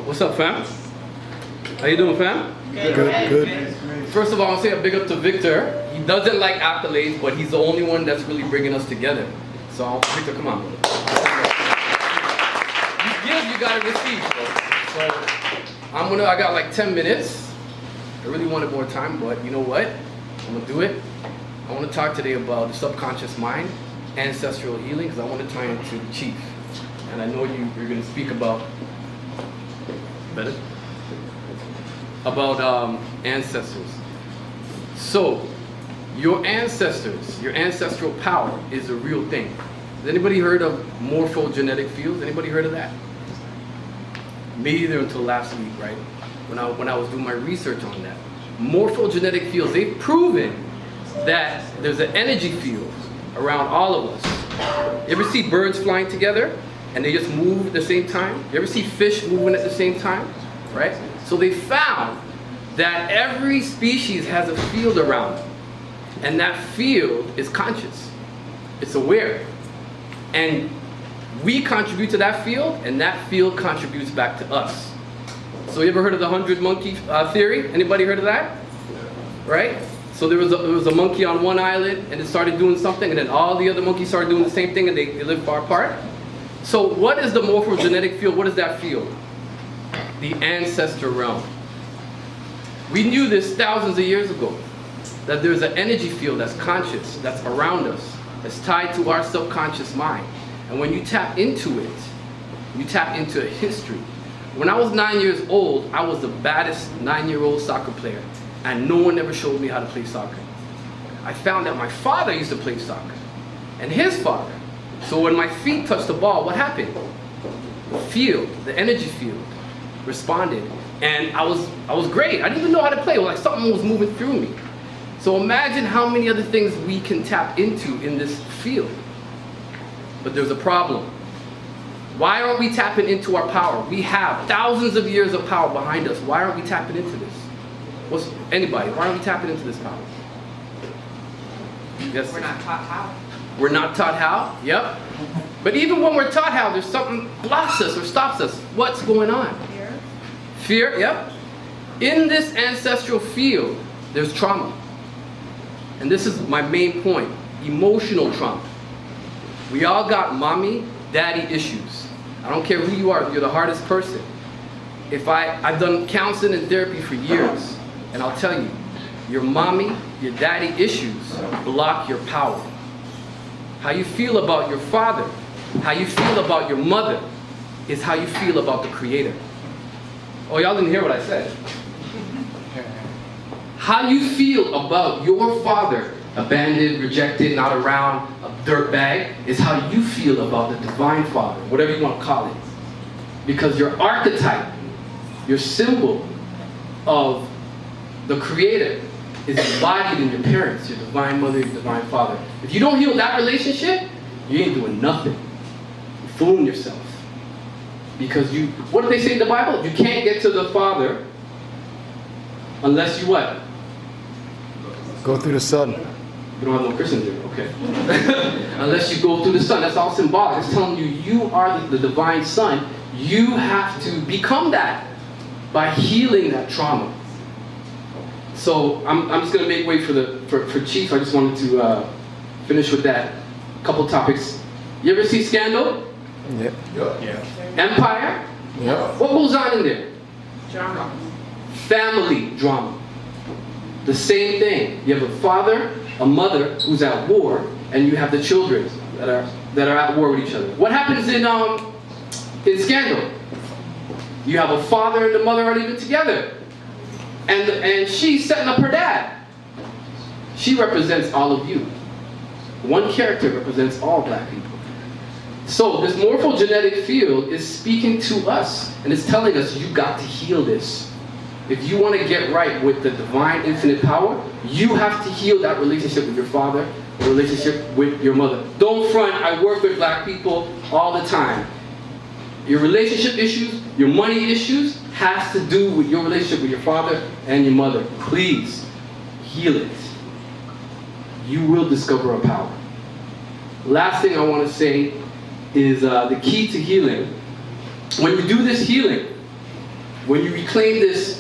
What's up, fam? How you doing, fam? Good. First of all, I'll say a big up to Victor. He doesn't like accolades, but he's the only one that's really bringing us together. So, Victor, come on, brother. You give, you gotta receive. So, I got like 10 minutes. I really wanted more time, but you know what? I'm gonna do it. I want to talk today about the subconscious mind, ancestral healing, because I want to tie into the chief. And I know you're going to speak about ancestors. So, your ancestors, your ancestral power is a real thing. Has anybody heard of morphogenetic fields? Anybody heard of that? Me either until last week, right? When I was doing my research on that. Morphogenetic fields, they've proven that there's an energy field around all of us. You ever see birds flying together and they just move at the same time? You ever see fish moving at the same time? Right? So they found that every species has a field around them. And that field is conscious. It's aware. And we contribute to that field, and that field contributes back to us. So you ever heard of the 100 monkey theory? Anybody heard of that? Right? So there was a monkey on one island, and it started doing something, and then all the other monkeys started doing the same thing, and they live far apart. So what is the morphogenetic field? What is that field? The ancestor realm. We knew this thousands of years ago, that there's an energy field that's conscious, that's around us, that's tied to our subconscious mind. And when you tap into it, you tap into a history. When I was 9 years old, I was the baddest 9-year-old soccer player, and no one ever showed me how to play soccer. I found that my father used to play soccer, and his father. So when my feet touched the ball, what happened? The field, the energy field, responded, and I was great. I didn't even know how to play. It was like something was moving through me. So imagine how many other things we can tap into in this field. But there's a problem. Why aren't we tapping into our power? We have thousands of years of power behind us. Why aren't we tapping into this? Anybody, why aren't we tapping into this power? Yes. We're not taught how. We're not taught how? Yep. But even when we're taught how, there's something blocks us or stops us. What's going on? Fear. Fear, yep. In this ancestral field, there's trauma. And this is my main point. Emotional trauma. We all got mommy, daddy issues. I don't care who you are, if you're the hardest person. I've done counseling and therapy for years, and I'll tell you, your mommy, your daddy issues block your power. How you feel about your father, how you feel about your mother, is how you feel about the Creator. Oh, y'all didn't hear what I said. How you feel about your father, abandoned, rejected, not around, a dirtbag, is how you feel about the Divine Father, whatever you want to call it. Because your archetype, your symbol of the Creator is embodied in your parents, your Divine Mother, your Divine Father. If you don't heal that relationship, you ain't doing nothing. You're fooling yourself. Because what do they say in the Bible? You can't get to the Father unless you what? Go through the sun. We don't have no Christians here, okay. Unless you go through the Son. That's all symbolic. It's telling you, you are the Divine Son. You have to become that by healing that trauma. So I'm just going to make way for Chief. I just wanted to finish with that. A couple topics. You ever see Scandal? Yep. Yeah. Empire? Yep. What goes on in there? Drama. Family drama. The same thing. You have a father, a mother who's at war, and you have the children that are at war with each other. What happens in Scandal? You have a father and the mother aren't even together. And she's setting up her dad. She represents all of you. One character represents all black people. So this morphogenetic field is speaking to us, and it's telling us you got to heal this. If you want to get right with the divine infinite power, you have to heal that relationship with your father, the relationship with your mother. Don't front, I work with black people all the time. Your relationship issues, your money issues, has to do with your relationship with your father and your mother. Please, heal it. You will discover a power. Last thing I want to say is the key to healing. When you do this healing, when you reclaim this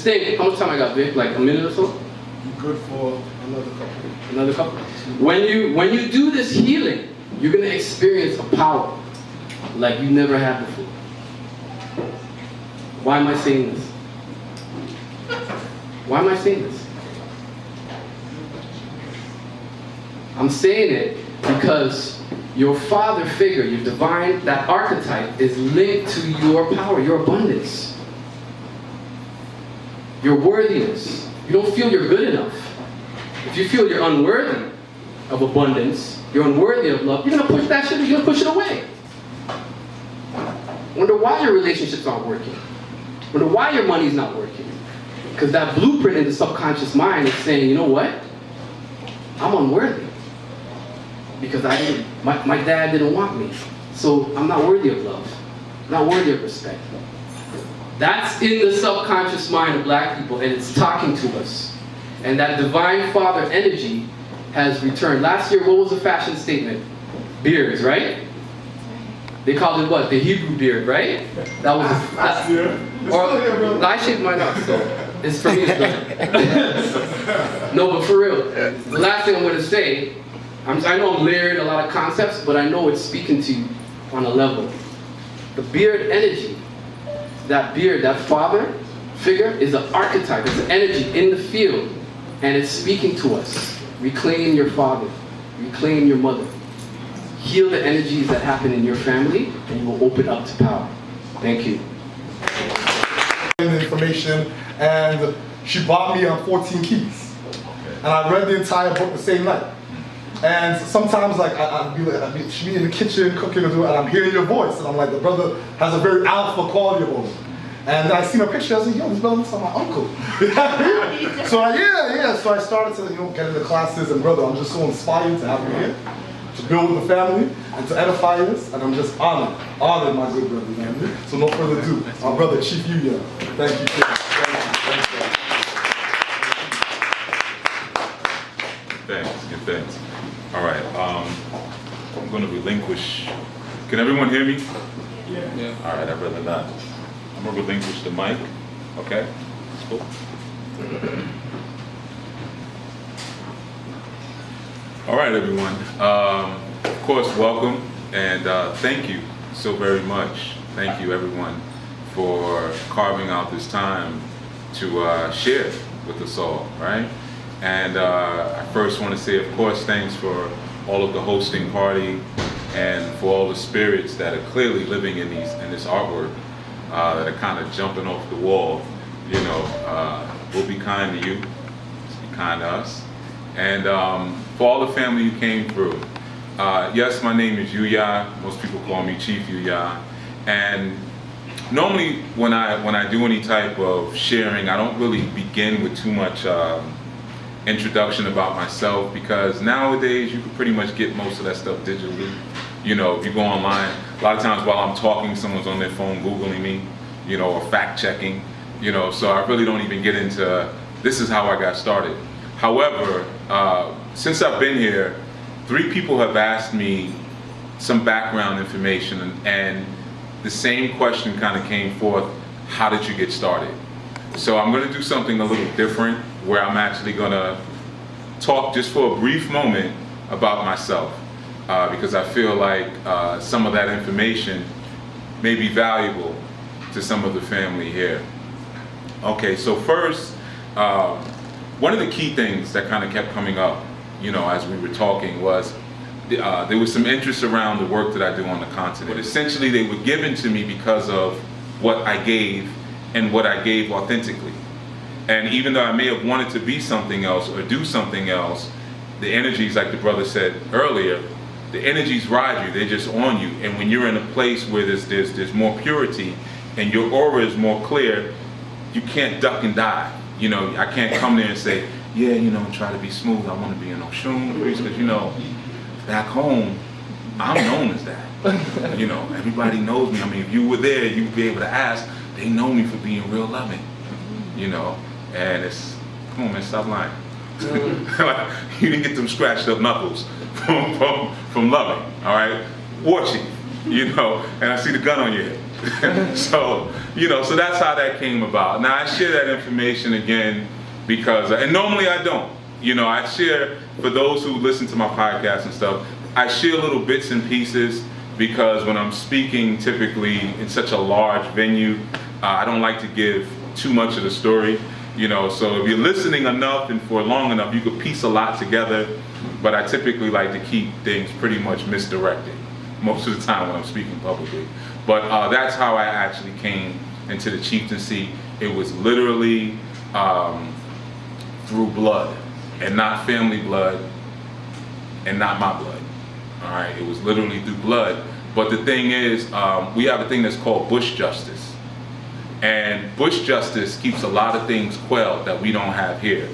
thing, how much time I got, Vic? Like a minute or so? You're good for another couple. Another couple. When you do this healing, you're gonna experience a power like you never had before. Why am I saying this? Why am I saying this? I'm saying it because your father figure, your divine, that archetype is linked to your power, your abundance, your worthiness. You don't feel you're good enough. If you feel you're unworthy of abundance, you're unworthy of love, you're gonna push that shit, you're gonna push it away. Wonder why your relationships aren't working. Wonder why your money's not working. Because that blueprint in the subconscious mind is saying, you know what? I'm unworthy. Because my dad didn't want me. So I'm not worthy of love. I'm not worthy of respect. That's in the subconscious mind of black people, and it's talking to us. And that divine father energy has returned. Last year, what was the fashion statement? Beards, right? They called it what? The Hebrew beard, right? That was last year. Or I shaved mine off, so it's for me. It's done. No, but for real, the last thing I'm going to say, I know I'm layering a lot of concepts, but I know it's speaking to you on a level. The beard energy, that beard, that father figure is an archetype. It's an energy in the field, and it's speaking to us. Reclaim your father. Reclaim your mother. Heal the energies that happen in your family, and you will open up to power. Thank you. Information, and she bought me on 14 keys. And I read the entire book the same night. And sometimes, like, she'd be in the kitchen cooking and I'm hearing your voice, and I'm like, the brother has a very alpha quality about him. And then I seen her picture, I was like, yo, this brother looks like my uncle. So so I started to, get into classes, and brother, I'm just so inspired to have you here, to build with the family, and to edify us, and I'm just honored my good brother, man. So no further ado, my brother, Chief Yuya. Thank you, Chief. Thanks. All right, I'm going to relinquish. Can everyone hear me? Yeah. All right, I'd rather not. I'm going to relinquish the mic. Okay? Cool. All right, everyone. Of course, welcome, and thank you so very much. Thank you, everyone, for carving out this time to share with us all, right? And I first want to say, of course, thanks for all of the hosting party and for all the spirits that are clearly living in this artwork that are kind of jumping off the wall. We'll be kind to you, be kind to us. And for all the family you came through. Yes, my name is Yuya. Most people call me Chief Yuya. And normally when I do any type of sharing, I don't really begin with too much introduction about myself, because nowadays you can pretty much get most of that stuff digitally. If you go online, a lot of times while I'm talking, someone's on their phone Googling me, or fact checking, so I really don't even get into this is how I got started. However, since I've been here, 3 people have asked me some background information, and the same question kind of came forth: how did you get started? So I'm going to do something a little different, where I'm actually going to talk just for a brief moment about myself, because I feel like some of that information may be valuable to some of the family here. Okay, so first, one of the key things that kind of kept coming up, as we were talking, was there was some interest around the work that I do on the continent. But essentially, they were given to me because of what I gave and what I gave authentically. And even though I may have wanted to be something else or do something else, the energies, like the brother said earlier, the energies ride you, they're just on you. And when you're in a place where there's more purity and your aura is more clear, you can't duck and dive. I can't come there and say, yeah, try to be smooth, I want to be an Oshun priest, because back home, I'm known as that. Everybody knows me. I mean, if you were there, you'd be able to ask. They know me for being real loving, and it's, come on, man, stop lying. Like, you didn't get them scratched up knuckles from loving, all right? War chief, and I see the gun on your head. So, so that's how that came about. Now I share that information again because, and normally I don't. I share, for those who listen to my podcast and stuff, I share little bits and pieces because when I'm speaking typically in such a large venue, I don't like to give too much of the story. So if you're listening enough and for long enough, you could piece a lot together, but I typically like to keep things pretty much misdirected most of the time when I'm speaking publicly. But that's how I actually came into the chieftaincy. It was literally through blood, and not family blood, and not my blood. All right, it was literally through blood. But the thing is, we have a thing that's called bush justice. And bush justice keeps a lot of things quelled that we don't have here.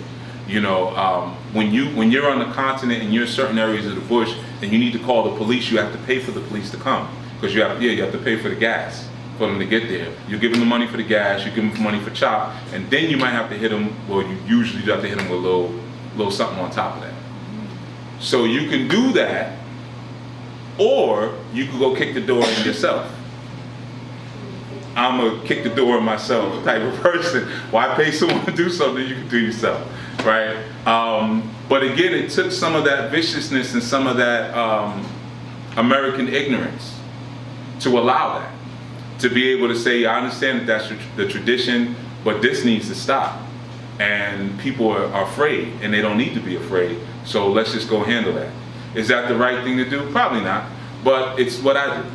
When you're on the continent and you're in certain areas of the bush, and you need to call the police, you have to pay for the police to come because you have to pay for the gas for them to get there. You give them the money for the gas, you give them money for chop, and then you might have to hit them. Well, you usually have to hit them with a little something on top of that. So you can do that, or you can go kick the door in yourself. I'm a kick the door myself type of person. Why pay someone to do something you can do yourself, right? But again, it took some of that viciousness and some of that American ignorance to allow that. To be able to say, I understand that that's the tradition, but this needs to stop. And people are afraid, and they don't need to be afraid, so let's just go handle that. Is that the right thing to do? Probably not, but it's what I do.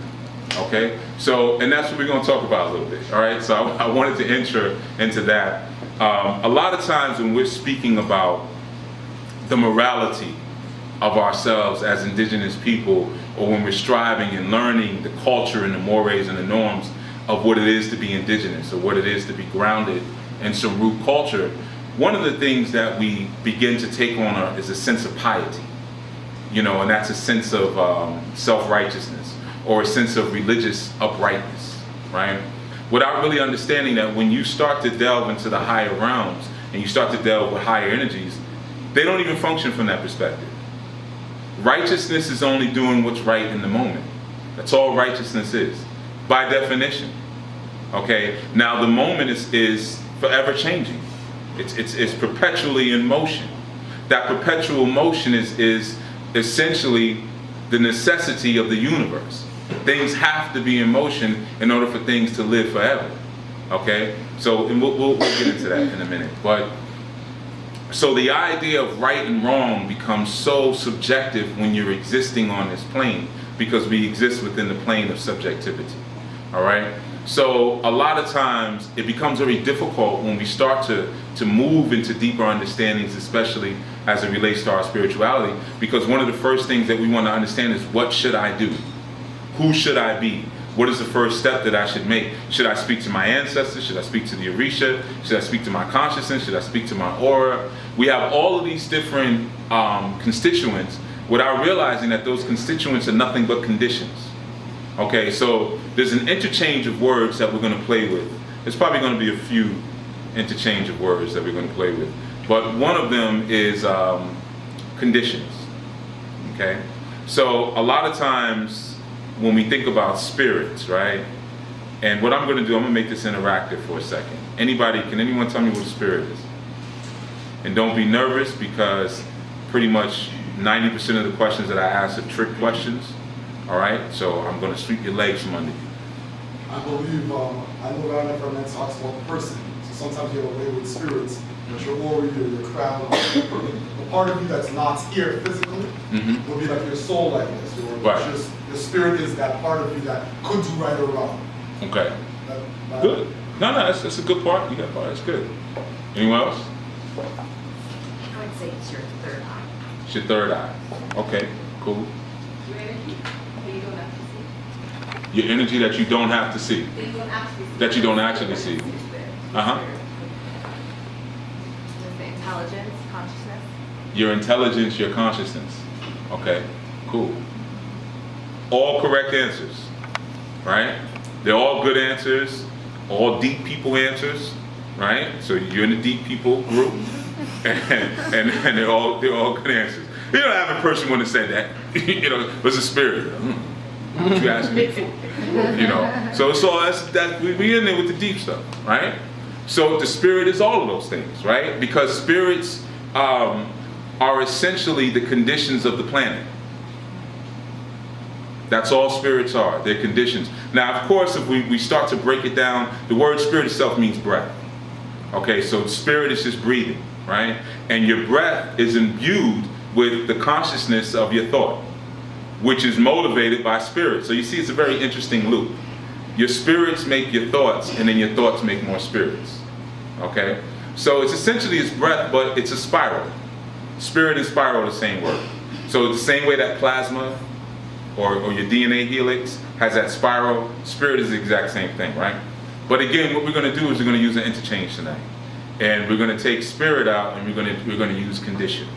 Okay, so, and that's what we're going to talk about a little bit, all right? So I wanted to enter into that. A lot of times when we're speaking about the morality of ourselves as indigenous people, or when we're striving and learning the culture and the mores and the norms of what it is to be indigenous, or what it is to be grounded in some root culture, one of the things that we begin to take on is a sense of piety, and that's a sense of self-righteousness, or a sense of religious uprightness, right? Without really understanding that when you start to delve into the higher realms and you start to delve with higher energies, they don't even function from that perspective. Righteousness is only doing what's right in the moment. That's all righteousness is, by definition. Okay, now the moment is forever changing. It's perpetually in motion. That perpetual motion is essentially the necessity of the universe. Things have to be in motion in order for things to live forever. Okay, so and we'll get into that in a minute. But so the idea of right and wrong becomes so subjective when you're existing on this plane, because we exist within the plane of subjectivity. All right. So a lot of times it becomes very difficult when we start to move into deeper understandings, especially as it relates to our spirituality, because one of the first things that we want to understand is, what should I do? Who should I be? What is the first step that I should make? Should I speak to my ancestors? Should I speak to the Orisha? Should I speak to my consciousness? Should I speak to my aura? We have all of these different constituents without realizing that those constituents are nothing but conditions. Okay, so there's an interchange of words that we're going to play with. There's probably going to be a few interchange of words that we're going to play with. But one of them is conditions. Okay, so a lot of times when we think about spirits, right? And what I'm going to do, I'm going to make this interactive for a second. Can anyone tell me what a spirit is? And don't be nervous, because pretty much 90% of the questions that I ask are trick questions. All right, so I'm going to sweep your legs from under you. I believe, I know that I've talks about the person. So sometimes you have a way with spirits, but your aura, your crown, the part of you that's not here physically will be like your soul likeness. Your spirit is that part of you that could do right or wrong. Okay. Good. No, that's a good part. You got part. That's good. Anyone else? I would say it's your third eye. It's your third eye. Okay, cool. Your energy that you don't have to see. Your energy that you don't have to see. That you don't actually see. That you don't actually see. Uh-huh. The intelligence, consciousness. Your intelligence, your consciousness. Okay, cool. All correct answers, right? They're all good answers, all deep people answers, right? So you're in the deep people group, and they're all good answers. You don't have a person when to say that, it's a spirit. What you asking me for? You know. So it's all we in there with the deep stuff, right? So the spirit is all of those things, right? Because spirits are essentially the conditions of the planet. That's all spirits are. They're conditions. Now, of course, if we start to break it down, the word spirit itself means breath. Okay, so spirit is just breathing, right? And your breath is imbued with the consciousness of your thought, which is motivated by spirit. So you see, it's a very interesting loop. Your spirits make your thoughts, and then your thoughts make more spirits. Okay? So it's essentially it's breath, but it's a spiral. Spirit and spiral are the same word. So the same way that plasma or your DNA helix has that spiral, spirit is the exact same thing, right? But again, what we're going to do is we're going to use an interchange tonight. And we're going to take spirit out and we're going to use condition,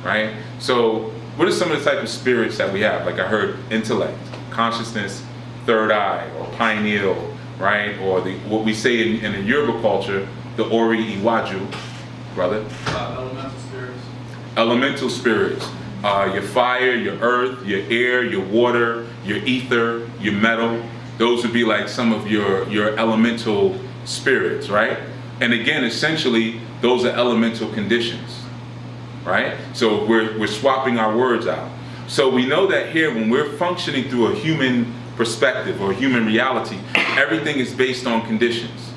right? So what are some of the type of spirits that we have? Like I heard intellect, consciousness, third eye, or pineal, right? Or what we say in the Yoruba culture, the Ori Iwaju, brother. Elemental spirits. Elemental spirits. Your fire, your earth, your air, your water, your ether, your metal. Those would be like some of your elemental spirits, right? And again, essentially, those are elemental conditions, right? So we're swapping our words out. So we know that here, when we're functioning through a human perspective or human reality, everything is based on conditions.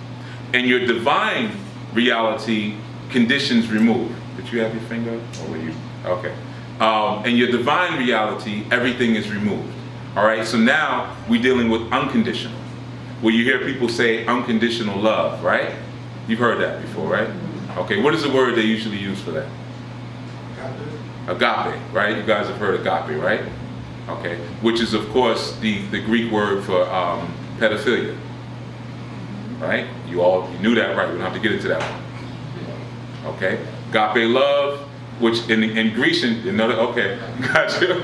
And your divine reality, conditions remove. Did you have your finger? Or were you? Okay. And your divine reality, everything is removed. All right, so now we're dealing with unconditional. Where you hear people say unconditional love, right? You've heard that before, right? Okay, what is the word they usually use for that? Agape, right? You guys have heard agape, right? Okay, which is of course the Greek word for pedophilia, right? You knew that, right? We don't have to get into that one. Okay, agape love, which in Grecian, you know that? Okay, gotcha.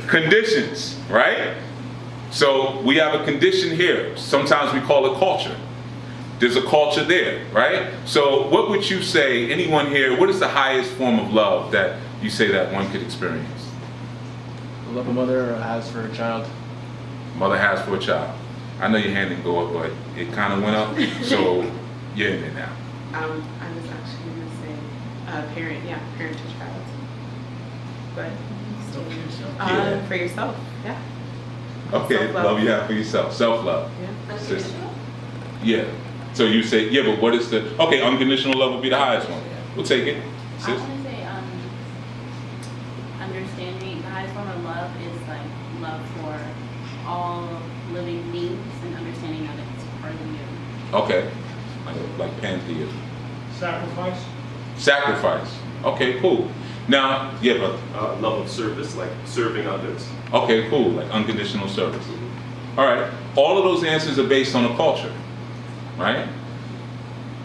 Conditions, right? So we have a condition here. Sometimes we call it culture. There's a culture there, right? So what would you say, anyone here, what is the highest form of love that you say that one could experience? The love a mother has for her child. Mother has for a child. I know your hand didn't go up, but it kind of went up, so you're in it now. I was actually going to say parent to child. But for yourself, yeah. Okay, Self-love. love you have for yourself, self-love. Yeah. Sis. Yeah. So you say, yeah, but what is okay, unconditional love would be the highest one. We'll take it. I Sis? want to say understanding, the highest form of love is like love for all living beings and understanding that it's part of you. Okay. Like pantheism. Sacrifice. Sacrifice. Okay, cool. Now, yeah, brother. Love of service, like serving others. Okay, cool. Like unconditional service. All right. All of those answers are based on a culture, right?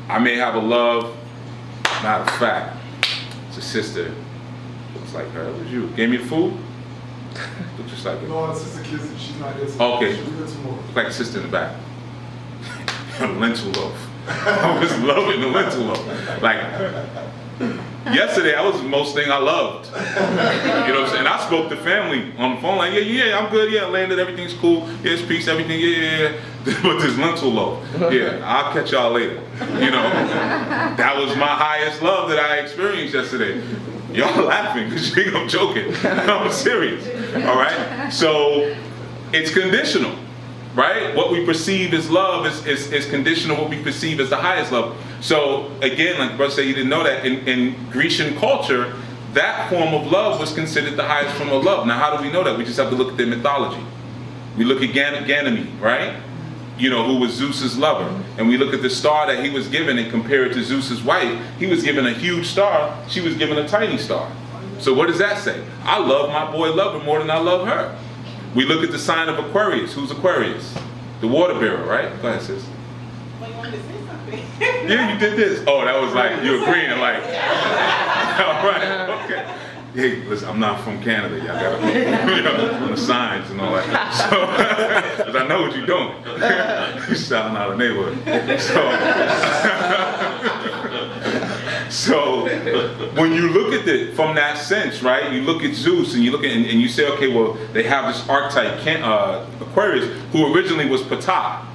I may have a love. Matter of fact, it's a sister. Looks like her. It was you. Gave me the food. Looks just like her. No, it's just a kid. She's not here. So Okay. she'll be here tomorrow. Look like a sister in the back. Lentil loaf. I was loving the lentil loaf. Like yesterday, that was the most thing I loved. You know what I'm saying? I spoke to family on the phone like, yeah, I'm good. Yeah, landed. Everything's cool. Yeah, it's peace. Everything. Yeah. But this lentil loaf. Yeah, I'll catch y'all later. You know, that was my highest love that I experienced yesterday. Y'all laughing because you think I'm joking. I'm serious. All right. So it's conditional. Right? What we perceive as love is conditional. What we perceive as the highest love. So again, like brother said, you didn't know that in Grecian culture, that form of love was considered the highest form of love. Now, how do we know that? We just have to look at their mythology. We look at Ganymede, right? You know, who was Zeus's lover, and we look at the star that he was given and compare it to Zeus's wife. He was given a huge star. She was given a tiny star. So what does that say? I love my boy lover more than I love her. We look at the sign of Aquarius. Who's Aquarius? The water bearer, right? Go ahead, sis. Well, you wanted to say something. Yeah, you did this. Oh, that was like, you agreeing, like, all right, okay. Hey, listen, I'm not from Canada. Y'all gotta, you know, on the signs and all that. So, because I know what you're doing. You're shouting out the neighborhood. So when you look at it from that sense, right? You look at Zeus and you look at and you say, okay, well, they have this archetype, Aquarius, who originally was Ptah.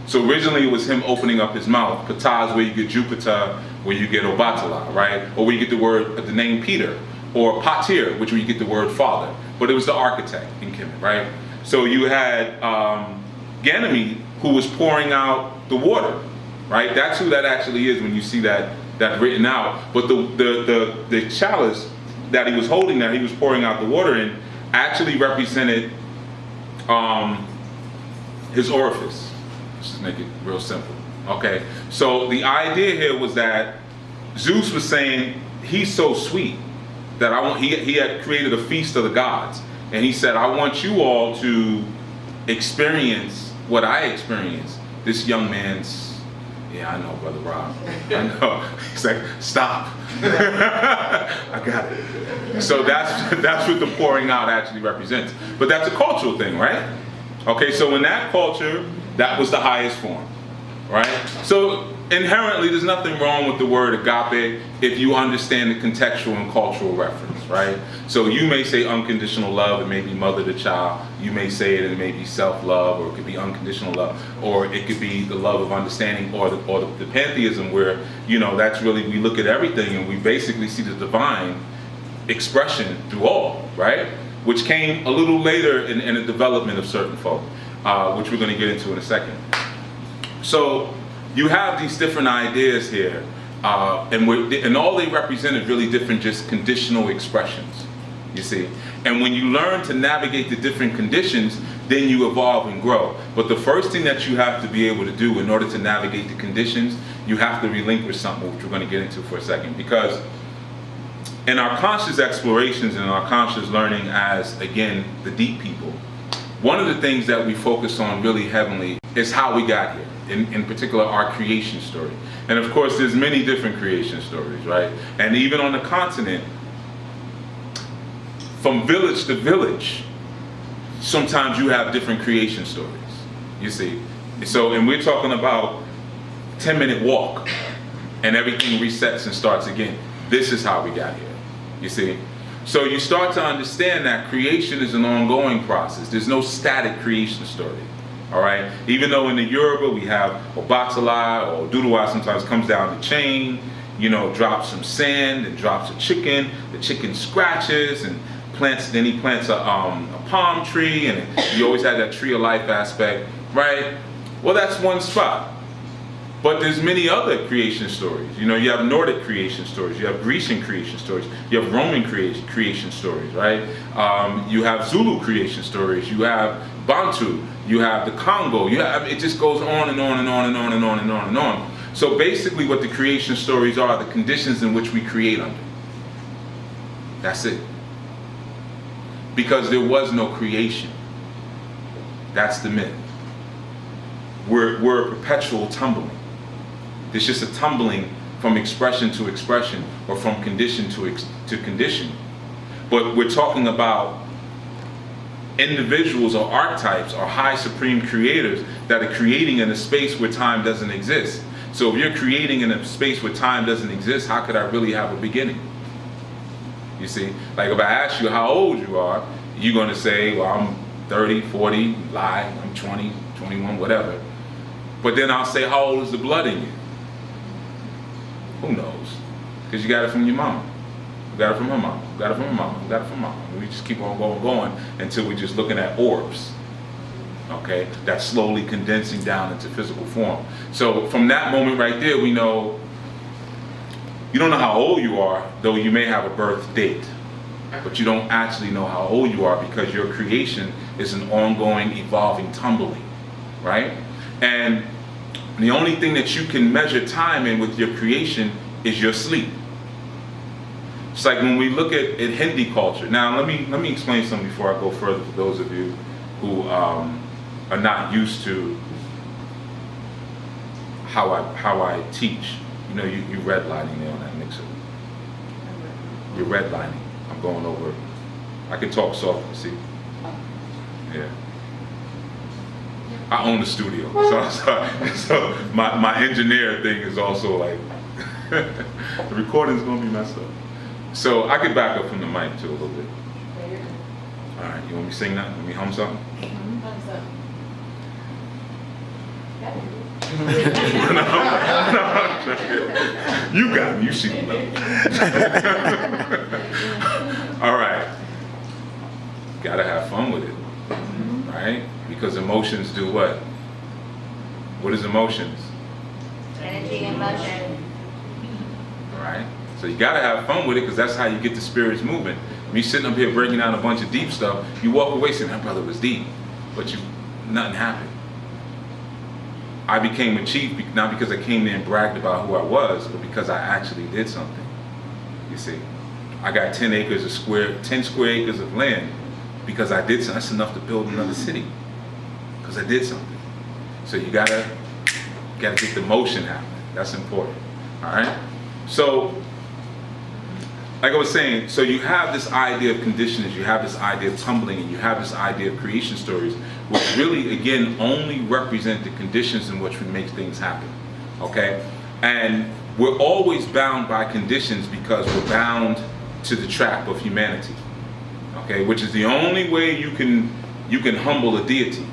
So originally it was him opening up his mouth. Ptah is where you get Jupiter, where you get Obatala, right? Or where you get the name Peter, or Patir, which where you get the word father. But it was the architect in Kemet, right? So you had Ganymede, who was pouring out the water, right? That's who that actually is when you see that written out. But the chalice that he was holding, that he was pouring out the water in, actually represented his orifice. Let's just make it real simple. Okay, so the idea here was that Zeus was saying he's so sweet that he had created a feast of the gods, and he said, I want you all to experience what I experienced. This young man's, yeah, I know, Brother Rob. I know. He's like, stop. I got it. So that's what the pouring out actually represents. But that's a cultural thing, right? Okay, so in that culture, that was the highest form, right? So inherently, there's nothing wrong with the word agape if you understand the contextual and cultural reference, right? So you may say unconditional love, it may be mother to child. You may say it, and it may be self-love, or it could be unconditional love, or it could be the love of understanding, or the pantheism, where, you know, that's really, we look at everything and we basically see the divine expression through all, right? Which came a little later in the development of certain folk, which we're going to get into in a second. So you have these different ideas here, and all they represent is really different, just conditional expressions, you see. And when you learn to navigate the different conditions, then you evolve and grow. But the first thing that you have to be able to do in order to navigate the conditions, you have to relinquish something, which we're going to get into for a second. Because in our conscious explorations and our conscious learning as, again, the deep people, one of the things that we focus on really heavily is how we got here. In particular, our creation story. And of course, there's many different creation stories, right? And even on the continent, from village to village, sometimes you have different creation stories, you see. So, and we're talking about 10-minute walk, and everything resets and starts again. This is how we got here, you see. So you start to understand that creation is an ongoing process. There's no static creation story. All right, even though in the Yoruba we have Obatala or Oduduwa sometimes comes down the chain, you know, drops some sand and drops a chicken. The chicken scratches and plants. Then he plants a palm tree, and you always have that tree of life aspect, right? Well, that's one spot. But there's many other creation stories. You know, you have Nordic creation stories, you have Grecian creation stories, you have Roman creation stories, right? You have Zulu creation stories, you have Bantu, you have the Congo, it just goes on and on and on and on and on and on and on. So basically what the creation stories are the conditions in which we create under. That's it. Because there was no creation. That's the myth. We're a perpetual tumbling. It's just a tumbling from expression to expression, or from condition to condition. But we're talking about individuals or archetypes or high supreme creators that are creating in a space where time doesn't exist. So if you're creating in a space where time doesn't exist, how could I really have a beginning? You see, like if I ask you how old you are, you're going to say, well, I'm 30, 40, lie, I'm 20, 21, whatever. But then I'll say, how old is the blood in you? Who knows? Because you got it from your mama. You got it from her mama. You got it from her mama. You got it from mama. And we just keep on going until we're just looking at orbs. Okay? That's slowly condensing down into physical form. So from that moment right there, we know you don't know how old you are, though you may have a birth date. But you don't actually know how old you are, because your creation is an ongoing, evolving tumbling. Right? And the only thing that you can measure time in with your creation is your sleep. It's like when we look at Hindi culture. Now let me explain something before I go further for those of you who are not used to how I teach. You know, you redlining there on that mixer. You're redlining. I'm going over. I can talk softly, see? Yeah. I own the studio, so my engineer thing is also like The recording's gonna be messed up. So I could back up from the mic too a little bit. All right, you want me to sing that? Want me to hum something? You got me. You see me. All right. Gotta have fun with it, right? Because emotions do what? What is emotions? Energy and motion. All right. So you gotta have fun with it because that's how you get the spirits moving. Me sitting up here breaking down a bunch of deep stuff, you walk away saying that brother was deep, but nothing happened. I became a chief not because I came there and bragged about who I was, but because I actually did something. You see, I got 10 square acres of land because I did something. That's enough to build another city because I did something. So you gotta get the motion happening. That's important. All right. So, like I was saying, so you have this idea of conditions, you have this idea of tumbling, and you have this idea of creation stories, which really, again, only represent the conditions in which we make things happen, okay? And we're always bound by conditions because we're bound to the trap of humanity, okay? Which is the only way you can humble a deity.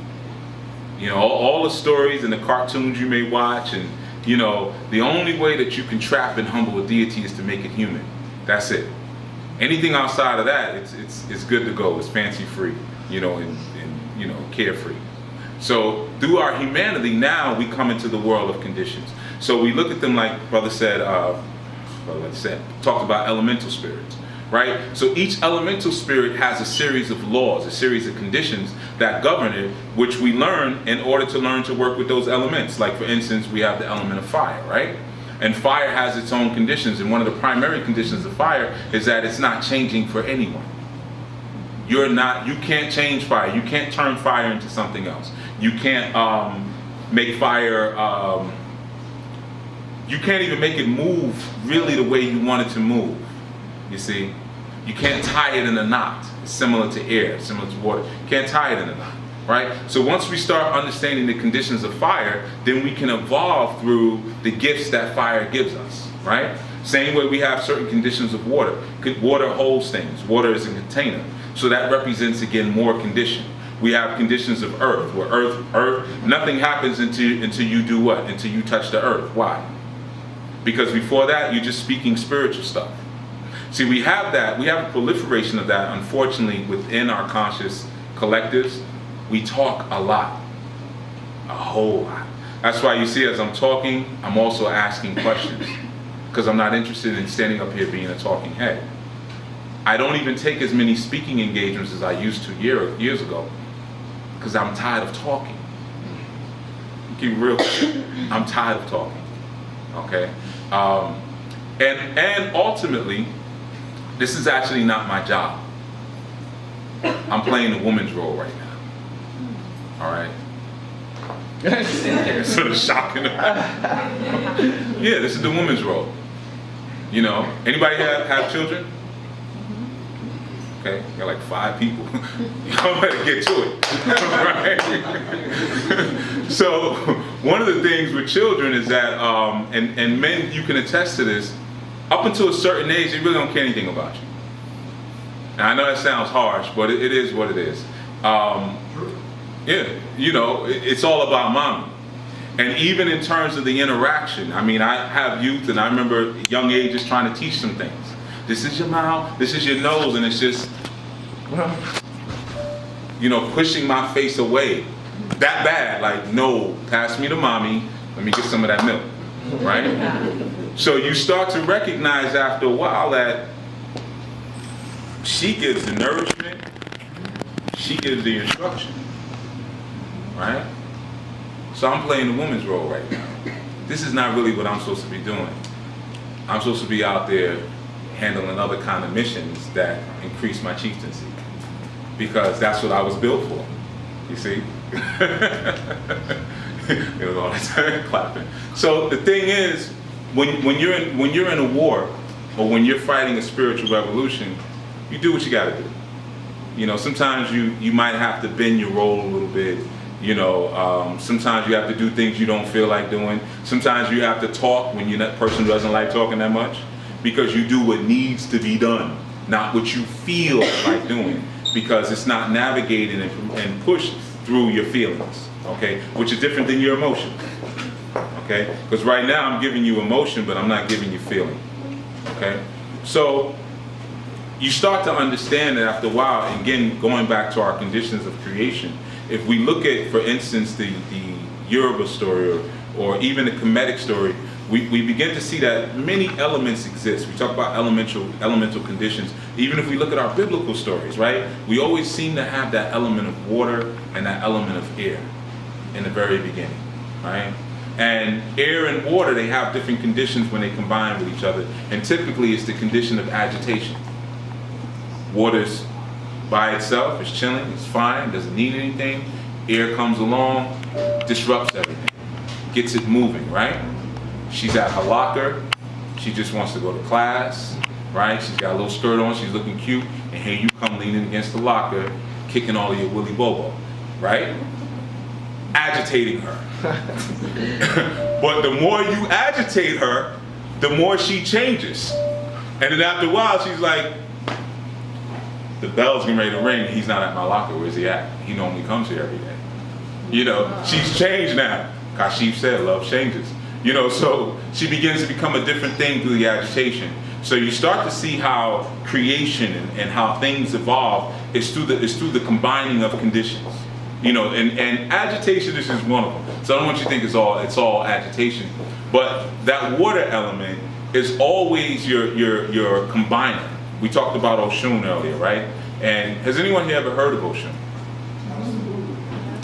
You know, all the stories and the cartoons you may watch, and, you know, the only way that you can trap and humble a deity is to make it human. That's it. Anything outside of that, it's good to go. It's fancy free, you know, and you know, carefree. So through our humanity, now we come into the world of conditions. So we look at them like Brother said, talked about elemental spirits, right? So each elemental spirit has a series of laws, a series of conditions that govern it, which we learn in order to learn to work with those elements. Like for instance, we have the element of fire, right? And fire has its own conditions, and one of the primary conditions of fire is that it's not changing for anyone. You can't change fire. You can't turn fire into something else. You can't make fire, you can't even make it move really the way you want it to move, you see? You can't tie it in a knot. It's similar to air, similar to water. You can't tie it in a knot, right? So once we start understanding the conditions of fire, then we can evolve through the gifts that fire gives us, right? Same way we have certain conditions of water. Water holds things. Water is a container. So that represents, again, more condition. We have conditions of earth, where earth, nothing happens until you do what? Until you touch the earth. Why? Because before that, you're just speaking spiritual stuff. See, we have that. We have a proliferation of that, unfortunately, within our conscious collectives. We talk a lot. A whole lot. That's why you see as I'm talking, I'm also asking questions. Because I'm not interested in standing up here being a talking head. I don't even take as many speaking engagements as I used to years ago, because I'm tired of talking. Keep real. I'm tired of talking. Okay, and ultimately, this is actually not my job. I'm playing the woman's role right now. All right. Sort of shocking. Yeah, this is the woman's role. You know, anybody have children? Okay, got like 5 people. Y'all better get to it, right? So one of the things with children is that, and men, you can attest to this, up until a certain age, they really don't care anything about you. Now, I know that sounds harsh, but it is what it is. Yeah, you know, it's all about mommy. And even in terms of the interaction, I mean, I have youth, and I remember young ages trying to teach them things. This is your mouth, this is your nose, and it's just, you know, pushing my face away. That bad, like, no, pass me to mommy, let me get some of that milk, right? So you start to recognize after a while that she gives the nourishment, she gives the instruction, right? So I'm playing the woman's role right now. This is not really what I'm supposed to be doing. I'm supposed to be out there handling other kind of missions that increase my chieftaincy, because that's what I was built for. You see? It was all the time clapping. So the thing is, when you're in a war, or when you're fighting a spiritual revolution, you do what you got to do. You know, sometimes you might have to bend your role a little bit. You know, sometimes you have to do things you don't feel like doing. Sometimes you have to talk when that person doesn't like talking that much, because you do what needs to be done, not what you feel like doing, because it's not navigated and pushed through your feelings, okay? Which is different than your emotions, okay? Because right now I'm giving you emotion, but I'm not giving you feeling, okay? So you start to understand that after a while, and again, going back to our conditions of creation, if we look at, for instance, the Yoruba story or even the Kemetic story, we begin to see that many elements exist. We talk about elemental conditions. Even if we look at our biblical stories, right? We always seem to have that element of water and that element of air in the very beginning, right? And air and water, they have different conditions when they combine with each other. And typically it's the condition of agitation. Water's by itself, it's chilling, it's fine, doesn't need anything. Air comes along, disrupts everything, gets it moving, right? She's at her locker, she just wants to go to class, right? She's got a little skirt on, she's looking cute, and here you come leaning against the locker, kicking all of your willy bobo, right? Agitating her. But the more you agitate her, the more she changes. And then after a while, she's like, the bell's getting ready to ring, he's not at my locker, where's he at? He normally comes here every day. You know, she's changed now. Kashif said, love changes. You know, so she begins to become a different thing through the agitation. So you start to see how creation and how things evolve is through the combining of conditions. You know, and agitation is just one of them. So I don't want you to think it's all agitation. But that water element is always your combiner. We talked about Oshun earlier, right? And has anyone here ever heard of Oshun?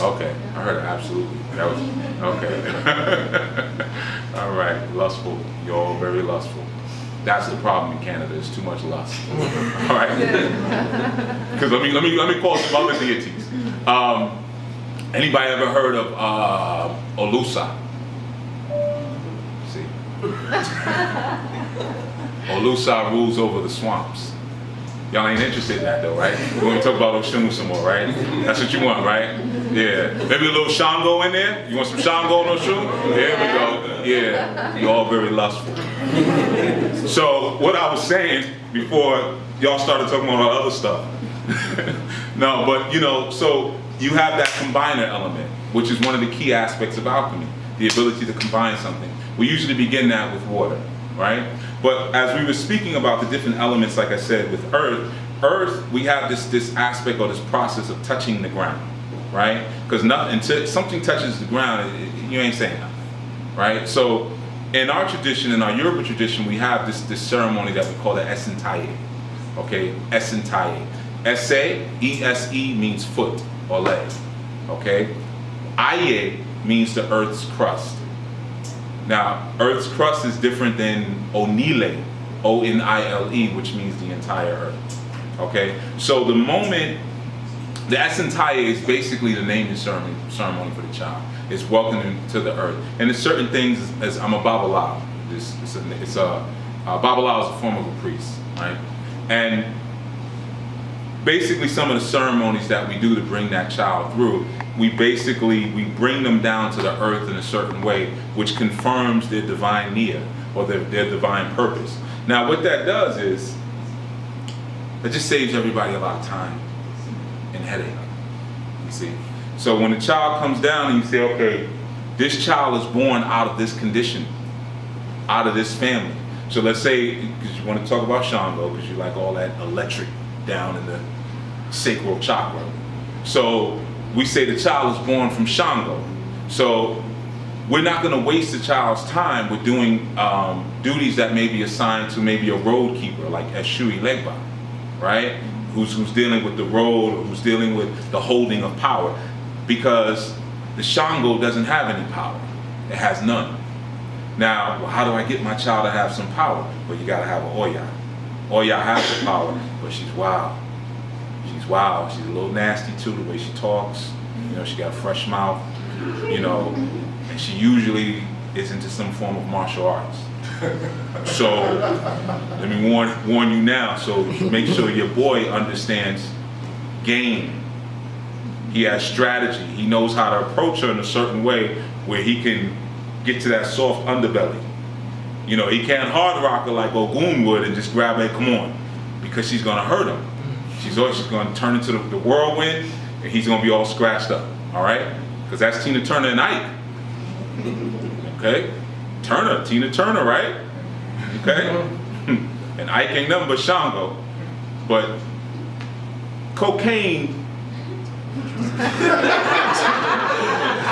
Okay, I heard it, absolutely. That was, okay. All right, lustful. You're all very lustful. That's the problem in Canada, is too much lust. All right? Because let me call some other deities. Anybody ever heard of Olusa? See? Olusa rules over the swamps. Y'all ain't interested in that though, right? We're gonna talk about Oshun some more, right? That's what you want, right? Yeah. Maybe a little Shango in there? You want some Shango and Oshun? There we go. Yeah. You're all very lustful. So what I was saying before y'all started talking about other stuff. No, but you know, so you have that combiner element, which is one of the key aspects of alchemy, the ability to combine something. We usually begin that with water, right? But as we were speaking about the different elements, like I said, with earth, we have this aspect or this process of touching the ground, right? Because until something touches the ground, you ain't saying nothing, right? So in our tradition, in our Yoruba tradition, we have this ceremony that we call the Esentaye, okay? Esentaye. Ese, E-S-E means foot or leg, okay? Aye means the earth's crust. Now, Earth's crust is different than Onile, O-N-I-L-E, which means the entire Earth. Okay? So the moment, the Esentaye is basically the naming ceremony for the child. It's welcoming to the Earth. And there's certain things, as I'm a Babalawo. Babalawo is a form of a priest, right? And basically some of the ceremonies that we do to bring that child through, we bring them down to the earth in a certain way, which confirms their divine nia, or their divine purpose. Now what that does is, it just saves everybody a lot of time and headache, you see. So when the child comes down and you say, okay, this child is born out of this condition, out of this family. So let's say, because you want to talk about Shango, because you like all that electric down in the sacral chakra. So we say the child is born from Shango. So we're not going to waste the child's time with doing duties that may be assigned to maybe a road keeper like Eshui Legba, right? Who's dealing with the road, or who's dealing with the holding of power, because the Shango doesn't have any power. It has none. Now, well, how do I get my child to have some power? Well, you got to have an Oya. Oya has the power, but she's wild. She's wild. She's a little nasty too, the way she talks. You know, she got a fresh mouth. You know, and she usually is into some form of martial arts. So let me warn you now. So make sure your boy understands game. He has strategy. He knows how to approach her in a certain way where he can get to that soft underbelly. You know, he can't hard rock her like Ogun would and just grab her, come on, because she's gonna hurt him. She's gonna turn into the whirlwind, and he's gonna be all scratched up, all right? Because that's Tina Turner and Ike. Okay? Tina Turner, right? Okay? And Ike ain't nothing but Shango. But cocaine,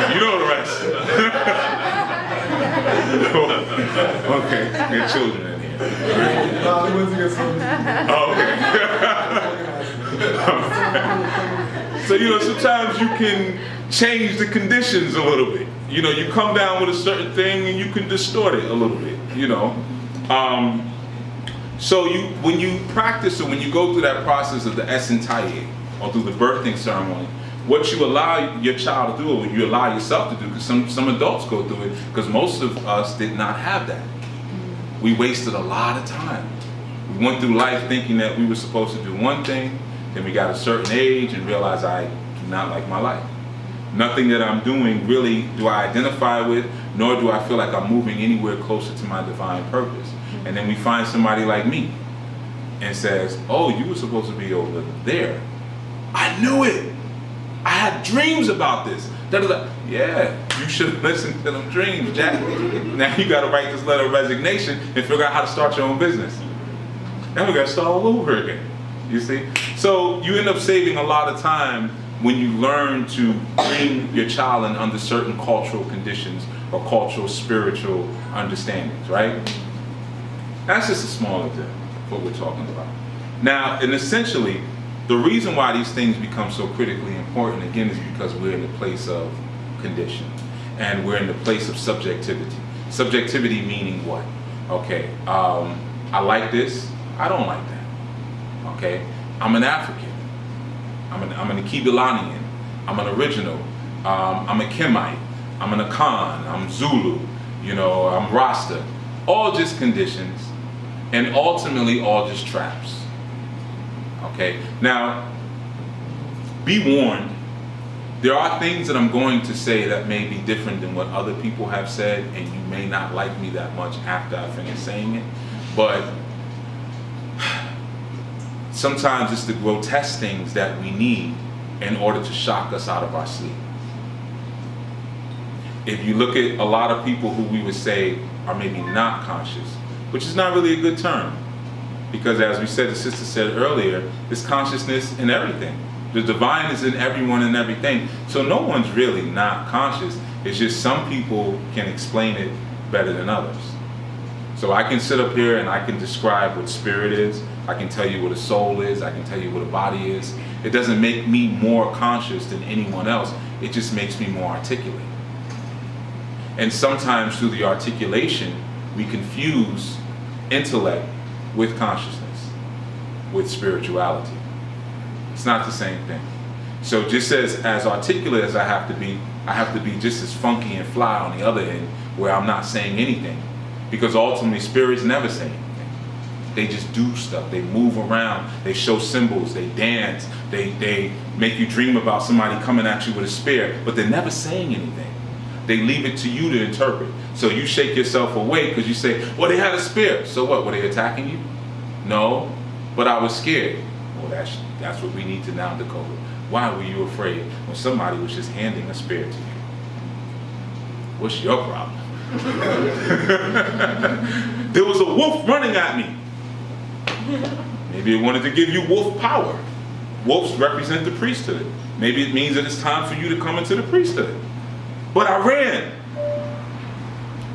you know the rest. Okay, there are children in here. Oh, okay. So, you know, sometimes you can change the conditions a little bit. You know, you come down with a certain thing and you can distort it a little bit, you know. So when you practice or when you go through that process of the Esentaye, or through the birthing ceremony, what you allow your child to do, or what you allow yourself to do, because some adults go through it, because most of us did not have that. We wasted a lot of time. We went through life thinking that we were supposed to do one thing, then we got a certain age and realized I do not like my life. Nothing that I'm doing really do I identify with, nor do I feel like I'm moving anywhere closer to my divine purpose. And then we find somebody like me and says, oh, you were supposed to be over there. I knew it. I had dreams about this. Da-da-da. Yeah, you should have listened to them dreams, Jack. Now you got to write this letter of resignation and figure out how to start your own business. Now we got to start all over again, you see? So you end up saving a lot of time when you learn to bring your child in under certain cultural conditions or cultural, spiritual understandings, right? That's just a small example of what we're talking about. Now, and essentially, the reason why these things become so critically important, again, is because we're in the place of condition. And we're in the place of subjectivity. Subjectivity meaning what? Okay, I like this, I don't like that. Okay, I'm an African. I'm an Kibilanian. I'm an original. I'm a Kemite. I'm an Akan. I'm Zulu. You know, I'm Rasta. All just conditions, and ultimately all just traps. Okay. Now, be warned. There are things that I'm going to say that may be different than what other people have said, and you may not like me that much after I finish saying it. But sometimes it's the grotesque things that we need in order to shock us out of our sleep. If you look at a lot of people who we would say are maybe not conscious, which is not really a good term, because as we said, the sister said earlier, there's consciousness in everything. The divine is in everyone and everything. So no one's really not conscious. It's just some people can explain it better than others. So I can sit up here and I can describe what spirit is. I can tell you what a soul is. I can tell you what a body is. It doesn't make me more conscious than anyone else. It just makes me more articulate. And sometimes through the articulation, we confuse intellect with consciousness, with spirituality. It's not the same thing. So just as articulate as I have to be just as funky and fly on the other end, where I'm not saying anything. Because ultimately, spirits never say anything. They just do stuff. They move around. They show symbols. They dance. They make you dream about somebody coming at you with a spear, but they're never saying anything. They leave it to you to interpret. So you shake yourself away because you say, well, they had a spear. So what, were they attacking you? No, but I was scared. Well, that's what we need to now decode. Why were you afraid when somebody was just handing a spear to you? What's your problem? There was a wolf running at me. Maybe it wanted to give you wolf power. Wolves represent the priesthood. Maybe it means that it's time for you to come into the priesthood. But I ran.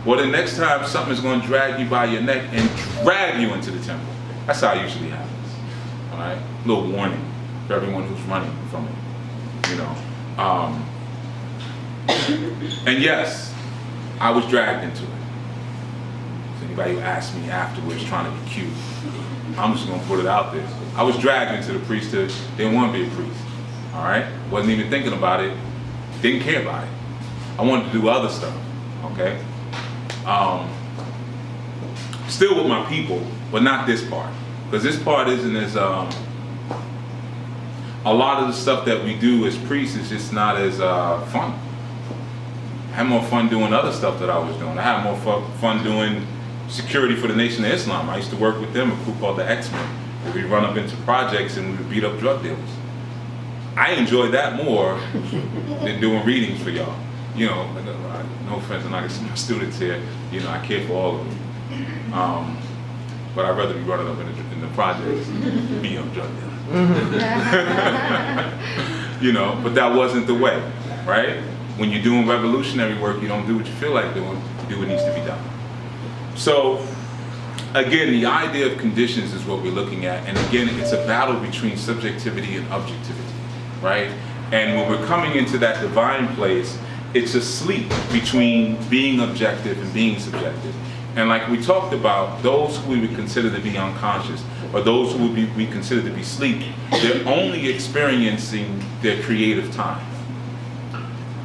Well, the next time something is going to drag you by your neck and drag you into the temple. That's how it usually happens. All right? A little warning for everyone who's running from it. You know. And yes, I was dragged into it. So anybody who asked me afterwards trying to be cute, I'm just going to put it out there. I was dragged into the priesthood. Didn't want to be a priest. All right? Wasn't even thinking about it. Didn't care about it. I wanted to do other stuff. Okay? Still with my people, but not this part. Because this part isn't as, a lot of the stuff that we do as priests is just not as fun. I had more fun doing other stuff that I was doing. I had more fun doing security for the Nation of Islam. I used to work with them, a group called the X-Men. We'd run up into projects and we would beat up drug dealers. I enjoyed that more than doing readings for y'all. You know, no offense, I'm not gonna see my students here. You know, I care for all of them. But I'd rather be running up in the projects than being a drug dealer. You know, but that wasn't the way, right? When you're doing revolutionary work, you don't do what you feel like doing, you do what needs to be done. So, again, the idea of conditions is what we're looking at, and again, it's a battle between subjectivity and objectivity, right? And when we're coming into that divine place, it's a sleep between being objective and being subjective. And like we talked about, those who we would consider to be unconscious, or those who would we consider to be asleep, they're only experiencing their creative time.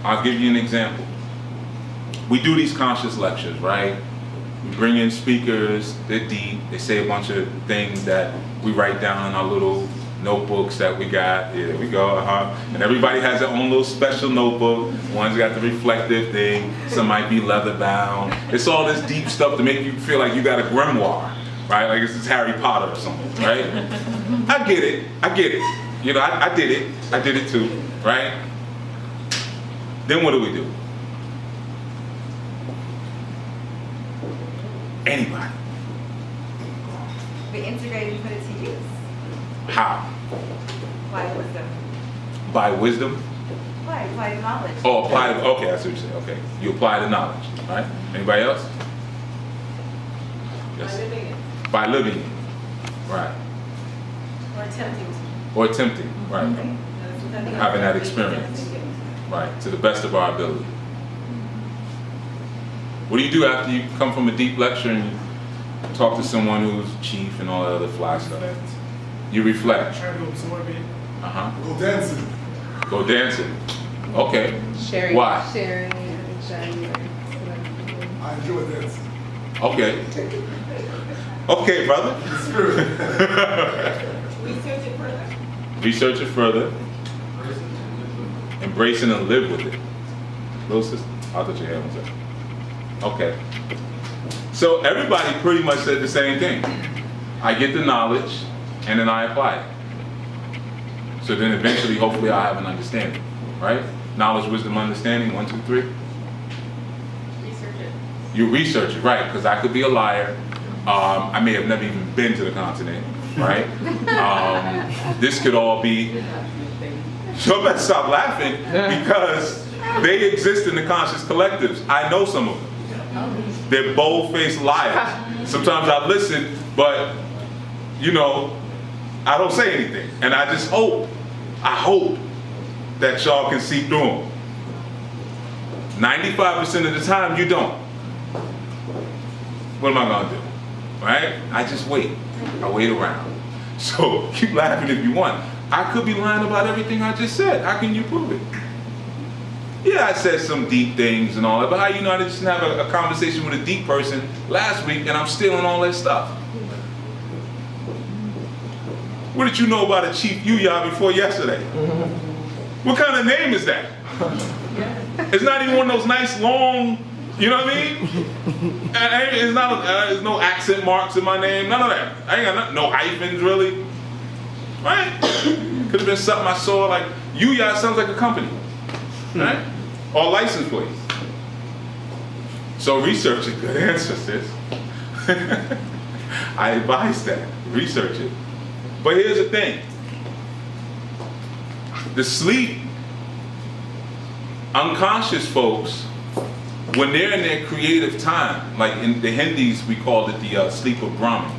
I'll give you an example. We do these conscious lectures, right? We bring in speakers, they're deep, they say a bunch of things that we write down in our little notebooks that we got. Yeah, there we go, And everybody has their own little special notebook. One's got the reflective thing, some might be leather bound. It's all this deep stuff to make you feel like you got a grimoire, right? Like it's Harry Potter or something, right? I get it. You know, I did it too, right? Then what do? Anybody. We integrate and put it to use. How? Apply wisdom. By wisdom? Apply the knowledge. Oh, apply, okay, I see what you're saying, okay. You apply the knowledge, right? Anybody else? Yes. By living it. By living it, right. Or attempting to. Or attempting, right. Having Having that experience, right, to the best of our ability. What do you do after you come from a deep lecture and you talk to someone who's chief and all that other fly stuff? You reflect. Try to absorb it. Go dancing. Go dancing. Okay. Sharing. Why? Sharing and sharing. I enjoy dancing. Okay. Okay, brother. Research it further. Research it further. Embracing and live with it. Little sister, I thought you had one second. Okay. So everybody pretty much said the same thing. I get the knowledge and then I apply it. So then eventually, hopefully, I'll have an understanding, right? Knowledge, wisdom, understanding, 1, 2, 3. Research it. You research it, right? Because I could be a liar. I may have never even been to the continent, right? This could all be. So better stop laughing because they exist in the conscious collectives. I know some of them. They're bold-faced liars. Sometimes I listen, but you know, I don't say anything. And I just hope, that y'all can see through them. 95% of the time, you don't. What am I gonna do? Right? I just wait. I wait around. So keep laughing if you want. I could be lying about everything I just said. How can you prove it? Yeah, I said some deep things and all that, but how you know I just have a conversation with a deep person last week and I'm stealing all that stuff? What did you know about a Chief Yuya before yesterday? What kind of name is that? It's not even one of those nice long, you know what I mean? It's not, there's no accent marks in my name, none of that. I ain't got no hyphens really. Right? Could have been something I saw like, Yuya sounds like a company. Right? Or license plate. So research it. Good answer, sis. I advise that. Research it. But here's the thing. The sleep, unconscious folks, when they're in their creative time, like in the Hindis, we called it the sleep of Brahman,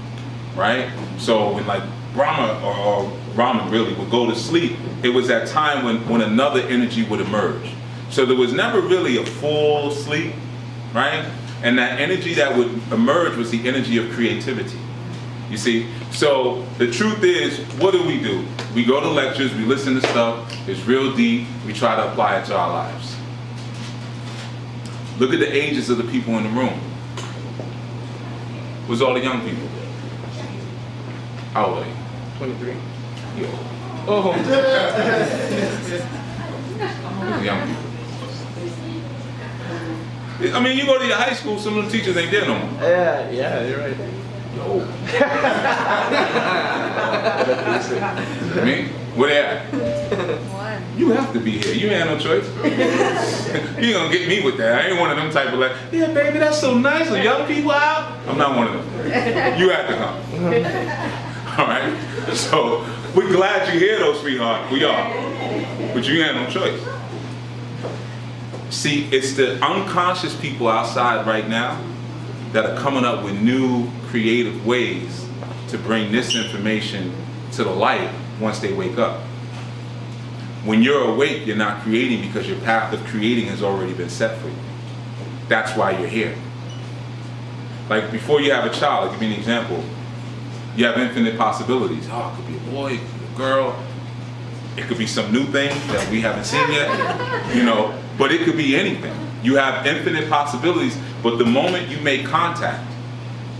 right? So when like Brahma or Brahman really would go to sleep, it was that time when another energy would emerge. So there was never really a full sleep, right? And that energy that would emerge was the energy of creativity. You see? So the truth is, what do? We go to lectures, we listen to stuff, it's real deep, we try to apply it to our lives. Look at the ages of the people in the room. Where's all the young people? How old are you? 23. Yeah. Oh. Young people. I mean, you go to your high school, some of the teachers ain't there no more. Yeah, you're right. I mean, where they at? You have to be here. You ain't have no choice. You ain't gonna get me with that. I ain't one of them type of like, yeah, baby, that's so nice. Are young people out? I'm not one of them. You have to come. All right? So, we're glad you're here, though, sweetheart. We are. But you ain't have no choice. See, it's the unconscious people outside right now that are coming up with new creative ways to bring this information to the light once they wake up. When you're awake, you're not creating because your path of creating has already been set for you. That's why you're here. Like before you have a child, I'll give you an example. You have infinite possibilities. Oh, it could be a boy, it could be a girl. It could be some new thing that we haven't seen yet, you know, but it could be anything. You have infinite possibilities, but the moment you make contact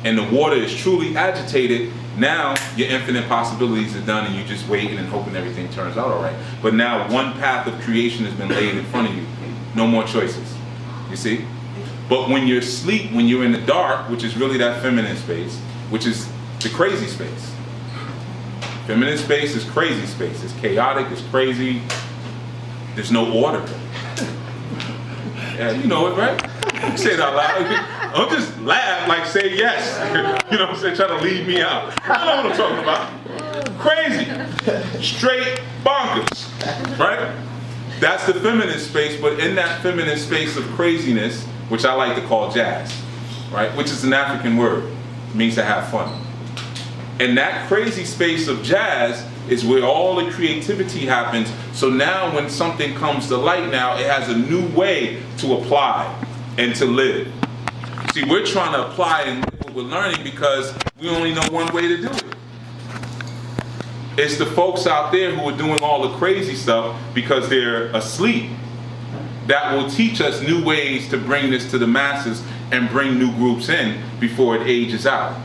and the water is truly agitated, now your infinite possibilities are done and you're just waiting and hoping everything turns out all right. But now one path of creation has been laid in front of you. No more choices, you see? But when you're asleep, when you're in the dark, which is really that feminine space, which is the crazy space. Feminine space is crazy space. It's chaotic, it's crazy. There's no order. Yeah, you know it, right? Say it out loud. Don't just laugh, like say yes. You know what I'm saying? Try to leave me out. I know what I'm talking about. Crazy. Straight bonkers. Right? That's the feminine space, but in that feminine space of craziness, which I like to call jazz, right? Which is an African word. It means to have fun. And that crazy space of jazz is where all the creativity happens. So now when something comes to light now, it has a new way to apply and to live. See, we're trying to apply and live what we're learning because we only know one way to do it. It's the folks out there who are doing all the crazy stuff because they're asleep that will teach us new ways to bring this to the masses and bring new groups in before it ages out.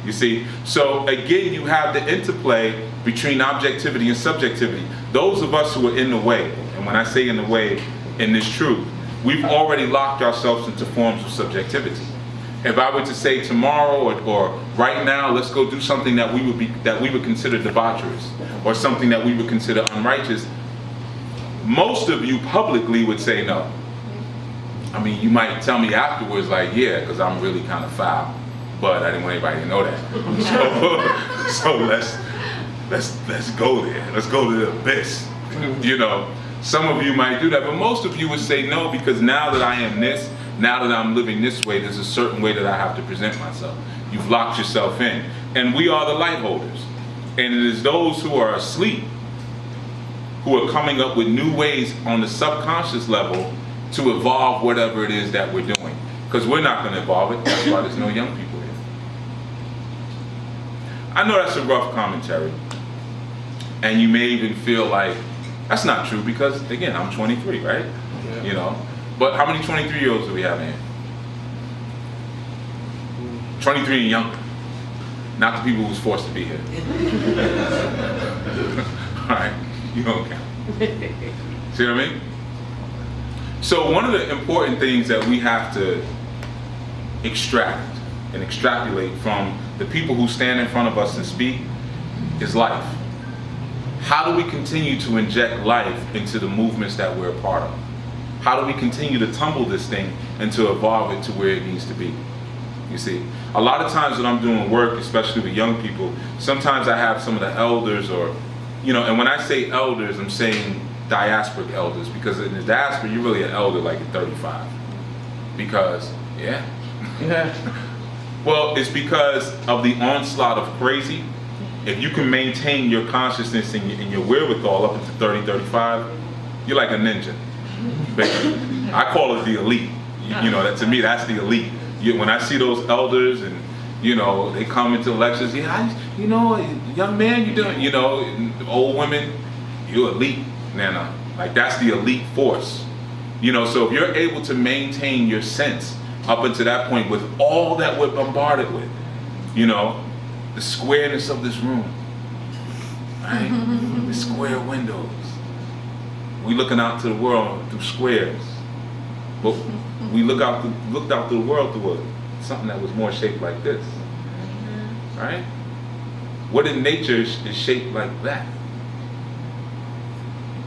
You see? So again, you have the interplay between objectivity and subjectivity. Those of us who are in the way, and when I say in the way, in this truth, we've already locked ourselves into forms of subjectivity. If I were to say tomorrow or right now, let's go do something that we would consider debaucherous, or something that we would consider unrighteous, most of you publicly would say no. I mean, you might tell me afterwards, like, yeah, because I'm really kind of foul. But I didn't want anybody to know that. So let's go there. Let's go to the abyss. You know, some of you might do that, but most of you would say no because now that I am this, now that I'm living this way, there's a certain way that I have to present myself. You've locked yourself in. And we are the light holders. And it is those who are asleep who are coming up with new ways on the subconscious level to evolve whatever it is that we're doing. Because we're not going to evolve it. That's why there's no young people here. I know that's a rough commentary. And you may even feel like, that's not true because, again, I'm 23, right? Yeah. You know? But how many 23-year-olds do we have in here? 23 and younger. Not the people who was forced to be here. All right, you don't count. See what I mean? So one of the important things that we have to extract and extrapolate from the people who stand in front of us and speak is life. How do we continue to inject life into the movements that we're a part of? How do we continue to tumble this thing and to evolve it to where it needs to be? You see, a lot of times when I'm doing work, especially with young people, sometimes I have some of the elders or, you know, and when I say elders, I'm saying diasporic elders, because in the diaspora, you're really an elder like at 35. Because, yeah. Well, it's because of the onslaught of crazy. If you can maintain your consciousness and your wherewithal up into 30, 35, you're like a ninja. Basically. I call it the elite. You know, that to me, that's the elite. When I see those elders and, you know, they come into lectures, yeah, you know, young man, you doing, you know, old women, you're elite, Nana. Like, that's the elite force. You know, so if you're able to maintain your sense up until that point with all that we're bombarded with, you know, the squareness of this room, right? The square windows. We looking out to the world through squares. But we looked out to the world through something that was more shaped like this. Right? What in nature is shaped like that?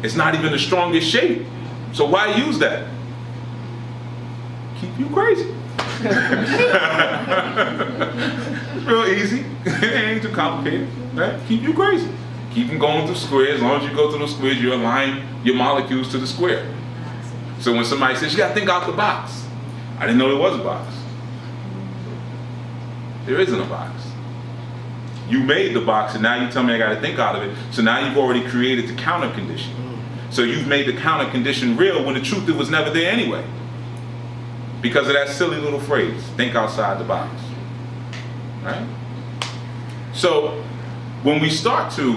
It's not even the strongest shape. So why use that? Keep you crazy. It's real easy. It ain't too complicated. Right? Keep you crazy. Keep them going through squares. As long as you go through the squares, you align your molecules to the square. So when somebody says, you gotta think out the box. I didn't know there was a box. There isn't a box. You made the box and now you tell me I gotta think out of it. So now you've already created the counter condition. So you've made the counter condition real when the truth it was never there anyway. Because of that silly little phrase, think outside the box. Right? So when we start to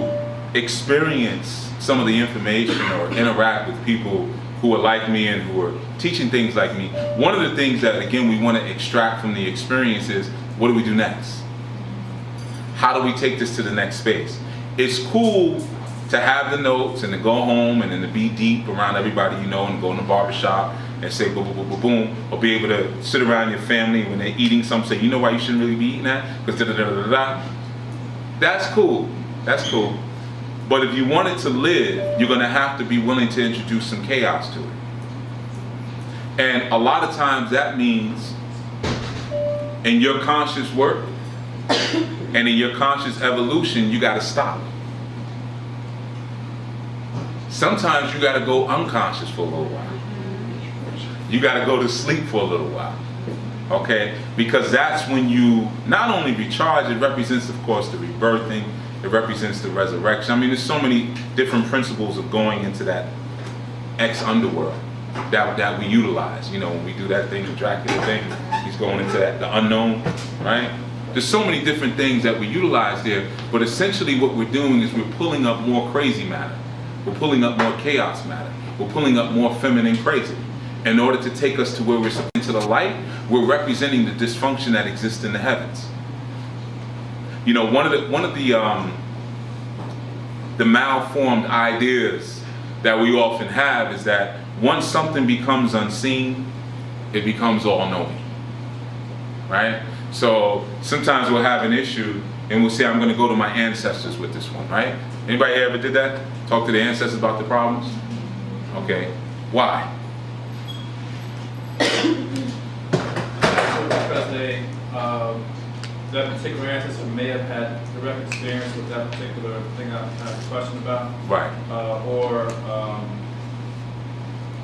experience some of the information or interact with people who are like me and who are teaching things like me, one of the things that, again, we want to extract from the experience is, what do we do next? How do we take this to the next space? It's cool to have the notes and to go home and then to be deep around everybody you know and go in the barbershop and say boom, boom, boom, boom, boom, or be able to sit around your family when they're eating something, say, you know why you shouldn't really be eating that? Because da-da-da-da-da. That's cool. That's cool. But if you want it to live, you're going to have to be willing to introduce some chaos to it. And a lot of times that means in your conscious work and in your conscious evolution, you got to stop. Sometimes you got to go unconscious for a little while. You got to go to sleep for a little while. Okay? Because that's when you not only recharge, it represents, of course, the rebirthing, it represents the resurrection. I mean, there's so many different principles of going into that ex-underworld that we utilize. You know, when we do that thing, the Dracula thing, he's going into that, the unknown, right? There's so many different things that we utilize there, but essentially what we're doing is we're pulling up more crazy matter. We're pulling up more chaos matter. We're pulling up more feminine crazy. In order to take us to where we're into the light, we're representing the dysfunction that exists in the heavens. You know, one of the malformed ideas that we often have is that once something becomes unseen, it becomes all-knowing, right? So sometimes we'll have an issue and we'll say, I'm going to go to my ancestors with this one, right? Anybody ever did that? Talk to the ancestors about the problems? Okay. Why? Because that particular ancestor may have had direct experience with that particular thing I have a question about. Right.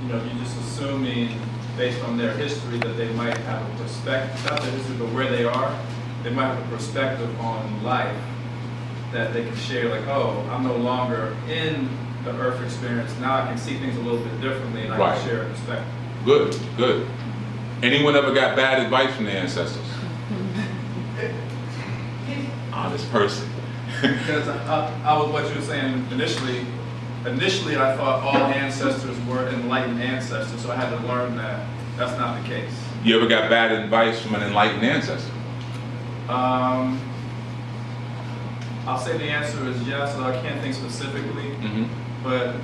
You know, you're just assuming based on their history that they might have a perspective, not their history, but where they are, they might have a perspective on life that they can share, like, oh, I'm no longer in the earth experience, now I can see things a little bit differently and I Right. can share a perspective. Good, good. Anyone ever got bad advice from their ancestors? Honest person. Because I was what you were saying initially I thought all ancestors were enlightened ancestors, so I had to learn that that's not the case. You ever got bad advice from an enlightened ancestor? I'll say the answer is yes, so I can't think specifically, but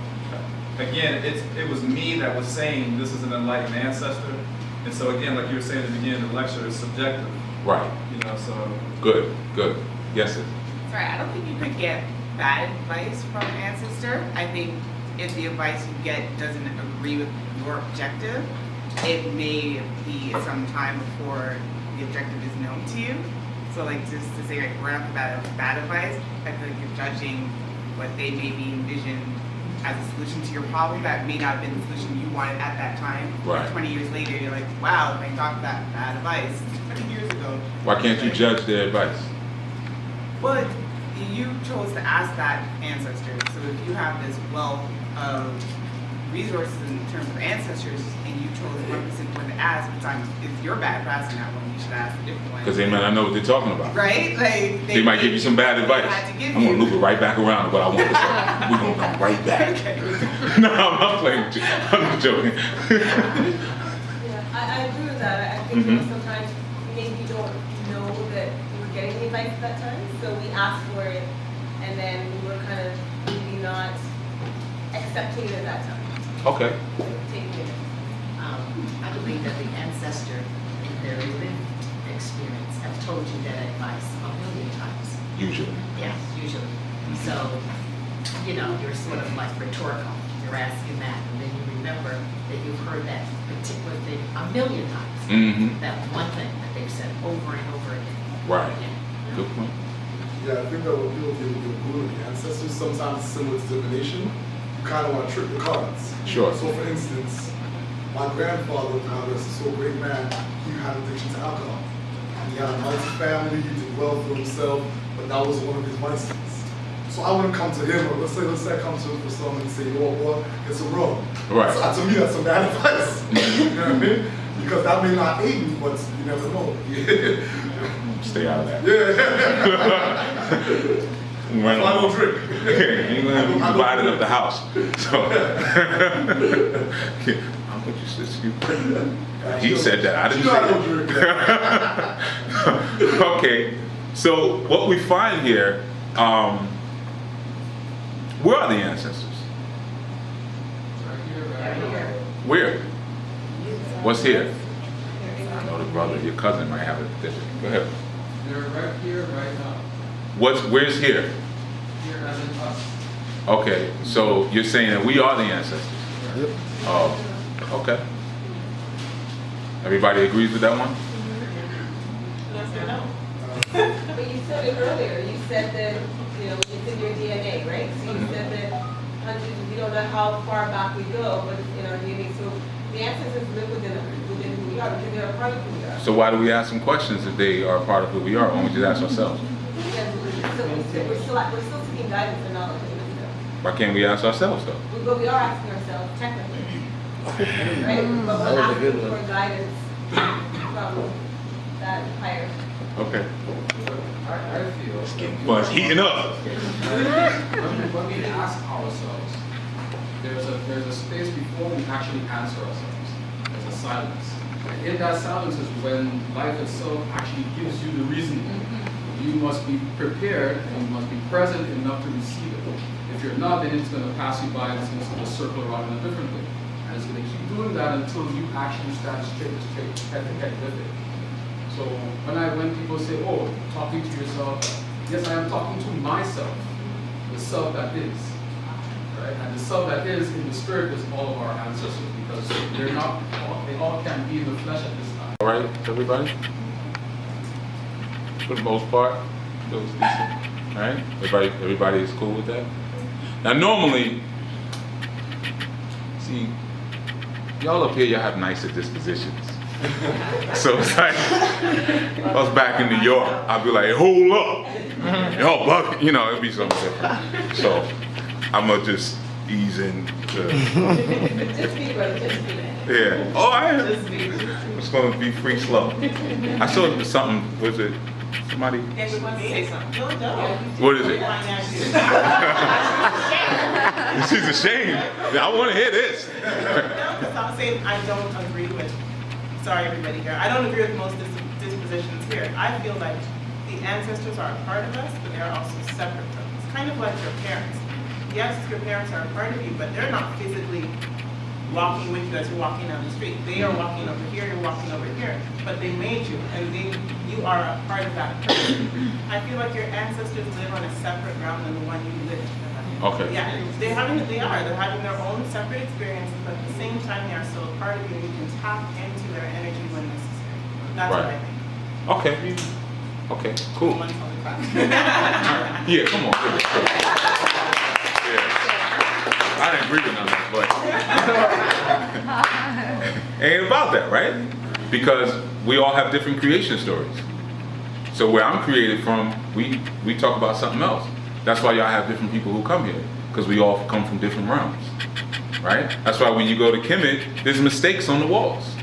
again, it was me that was saying this is an enlightened ancestor, and so again, like you were saying at the beginning of the lecture, it's subjective. Right. You know, so. Good, good. Yes, sir. Sorry, I don't think you could get bad advice from an ancestor. I think if the advice you get doesn't agree with your objective, it may be some time before the objective is known to you. So like just to say like right off the bat, bad advice, I feel like you're judging what they maybe envisioned as a solution to your problem that may not have been the solution you wanted at that time. Right. 20 years later, you're like, wow, I got that bad advice 20 years ago. Why can't you judge their advice? But you chose to ask that ancestor. So if you have this wealth of resources in terms of ancestors, and you chose one specific one to ask, but it's your bad for asking that one. You should ask a different one. Because they might not know what they're talking about. Right? Like They might give you some bad advice. I'm going to loop it right back around to what I want to say. We're going to come right back. Okay. No, I'm not playing with you. I'm joking. Yeah, I agree with that. I think you know, sometimes maybe you don't know that you were getting the advice at that time, so we ask for it, and then we were kind of maybe not accepting it at that time. Okay. Taking it. I believe that the ancestor, in their lived experience, have told you that advice a million times. Usually. Yeah, usually. So, you know, you're sort of like rhetorical. You're asking that, and then you remember that you've heard that particular thing a million times. Mm-hmm. That one thing that they've said over and over again. Right. Yeah. Good point. Yeah, I think that when people get good with the ancestors, sometimes similar to divination, you kind of want to trick the cards. Sure. So for instance, my grandfather, God rest his soul, great man, he had addiction to alcohol. And he had a nice family, he did well for himself, but that was one of his vices. So I wouldn't come to him, or let's say I come to him for something and say, oh boy, it's a rum. Right. So, to me, that's some bad advice. You know what I mean? Because that may not aid me, but you never know. Stay out of that. Yeah. Run I don't drink. You're going to be dividing up the house. So, I'm going to just you. He said that. I didn't say that. Okay. So what we find here, where are the ancestors? Where? What's here? I know the brother, your cousin might have it. Go ahead. They're right here, right now. Where's here? Here as in us. Okay, so you're saying that we are the ancestors? Yep. Oh, okay. Everybody agrees with that one? Yes or no? But you said it earlier, you said that, you know, it's in your DNA, right? So you said that hundreds, we don't know how far back we go, but it's in our DNA. So the ancestors live within who we are, because they're a part of who we are. So why do we ask them questions if they are a part of who we are? Why don't we just ask ourselves? Yeah, we're still seeking guidance and knowledge and wisdom. Why can't we ask ourselves though? But we are asking ourselves technically, right? But we're asking for guidance from that higher. Okay. I feel Well, it's heating up. when we ask ourselves, there's a space before we actually answer ourselves. There's a silence. And in that silence is when life itself actually gives you the reasoning. You must be prepared and you must be present enough to receive it. If you're not, then it's going to pass you by and it's going to circle around in a different way. And it's going to keep doing that until you actually stand straight head to head with it. So when people say, oh, talking to yourself, yes, I am talking to myself, the self that is. Right? And the self that is in the spirit is all of our ancestors because they all can be in the flesh at this time. All right, everybody? For the most part, it was decent. All right? Everybody is cool with that? Now normally, see, y'all up here, y'all have nicer dispositions. So it's like, if I was back in New York, I'd be like, hold up. Yo, buck, you know, it'd be something different. So I'm gonna just ease in. Just be, brother, just be. Yeah. Oh, I am. Just be. It's gonna be free slow. I saw something, was it somebody? Yeah, we want to say something. No, no. What is it? She's ashamed. I want to hear this. No, because I'm saying I don't agree with, sorry everybody here, I don't agree with most dispositions here. I feel like the ancestors are a part of us, but they're also separate from us. Kind of like your parents. Yes, your parents are a part of you, but they're not physically walking with you as you're walking down the street. They are walking over here, you're walking over here, but they made you, and you are a part of that person. I feel like your ancestors live on a separate ground than the one you live in. Okay. Yeah, they're having their own separate experiences, but at the same time, they are still a part of you, and you can tap into their energy when necessary. That's what I Right. think. Okay. Okay, cool. One solid clap. Yeah, come on. Yeah. I didn't agree with none of that, but ain't about that, right? Because we all have different creation stories. So where I'm created from, we talk about something else. That's why y'all have different people who come here, because we all come from different realms, right? That's why when you go to Kemet, there's mistakes on the walls.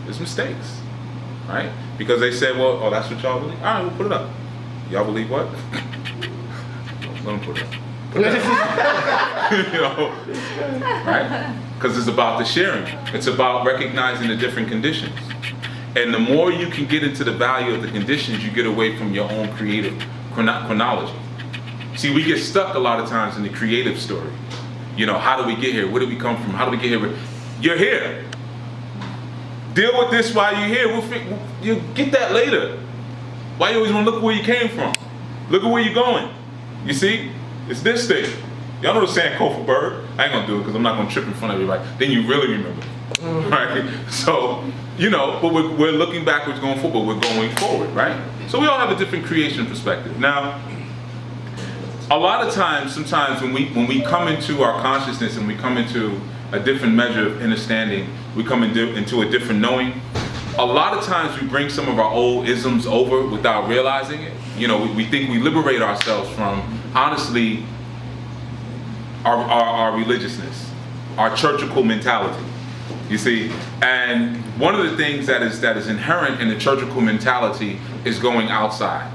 There's mistakes, right? Because they said, well, oh, that's what y'all believe? All right, we'll put it up. Y'all believe what? Let them put it up. You know, right? Because it's about the sharing. It's about recognizing the different conditions. And the more you can get into the value of the conditions, you get away from your own creative chronology. See, we get stuck a lot of times in the creative story. You know, how do we get here? Where do we come from? How do we get here? You're here. Deal with this while you're here. You'll get that later. Why you always want to look where you came from? Look at where you're going. You see? It's this thing. Y'all know the saying, Kofa Bird? I ain't gonna do it because I'm not gonna trip in front of everybody. Then you really remember. Right? So, you know, but we're looking backwards, going forward, but we're going forward, right? So we all have a different creation perspective. Now, a lot of times, sometimes when we come into our consciousness and we come into a different measure of understanding, we come into a different knowing, a lot of times we bring some of our old isms over without realizing it. You know, we think we liberate ourselves from, honestly, our religiousness, our churchical mentality. You see, and one of the things that is inherent in the churchical mentality is going outside.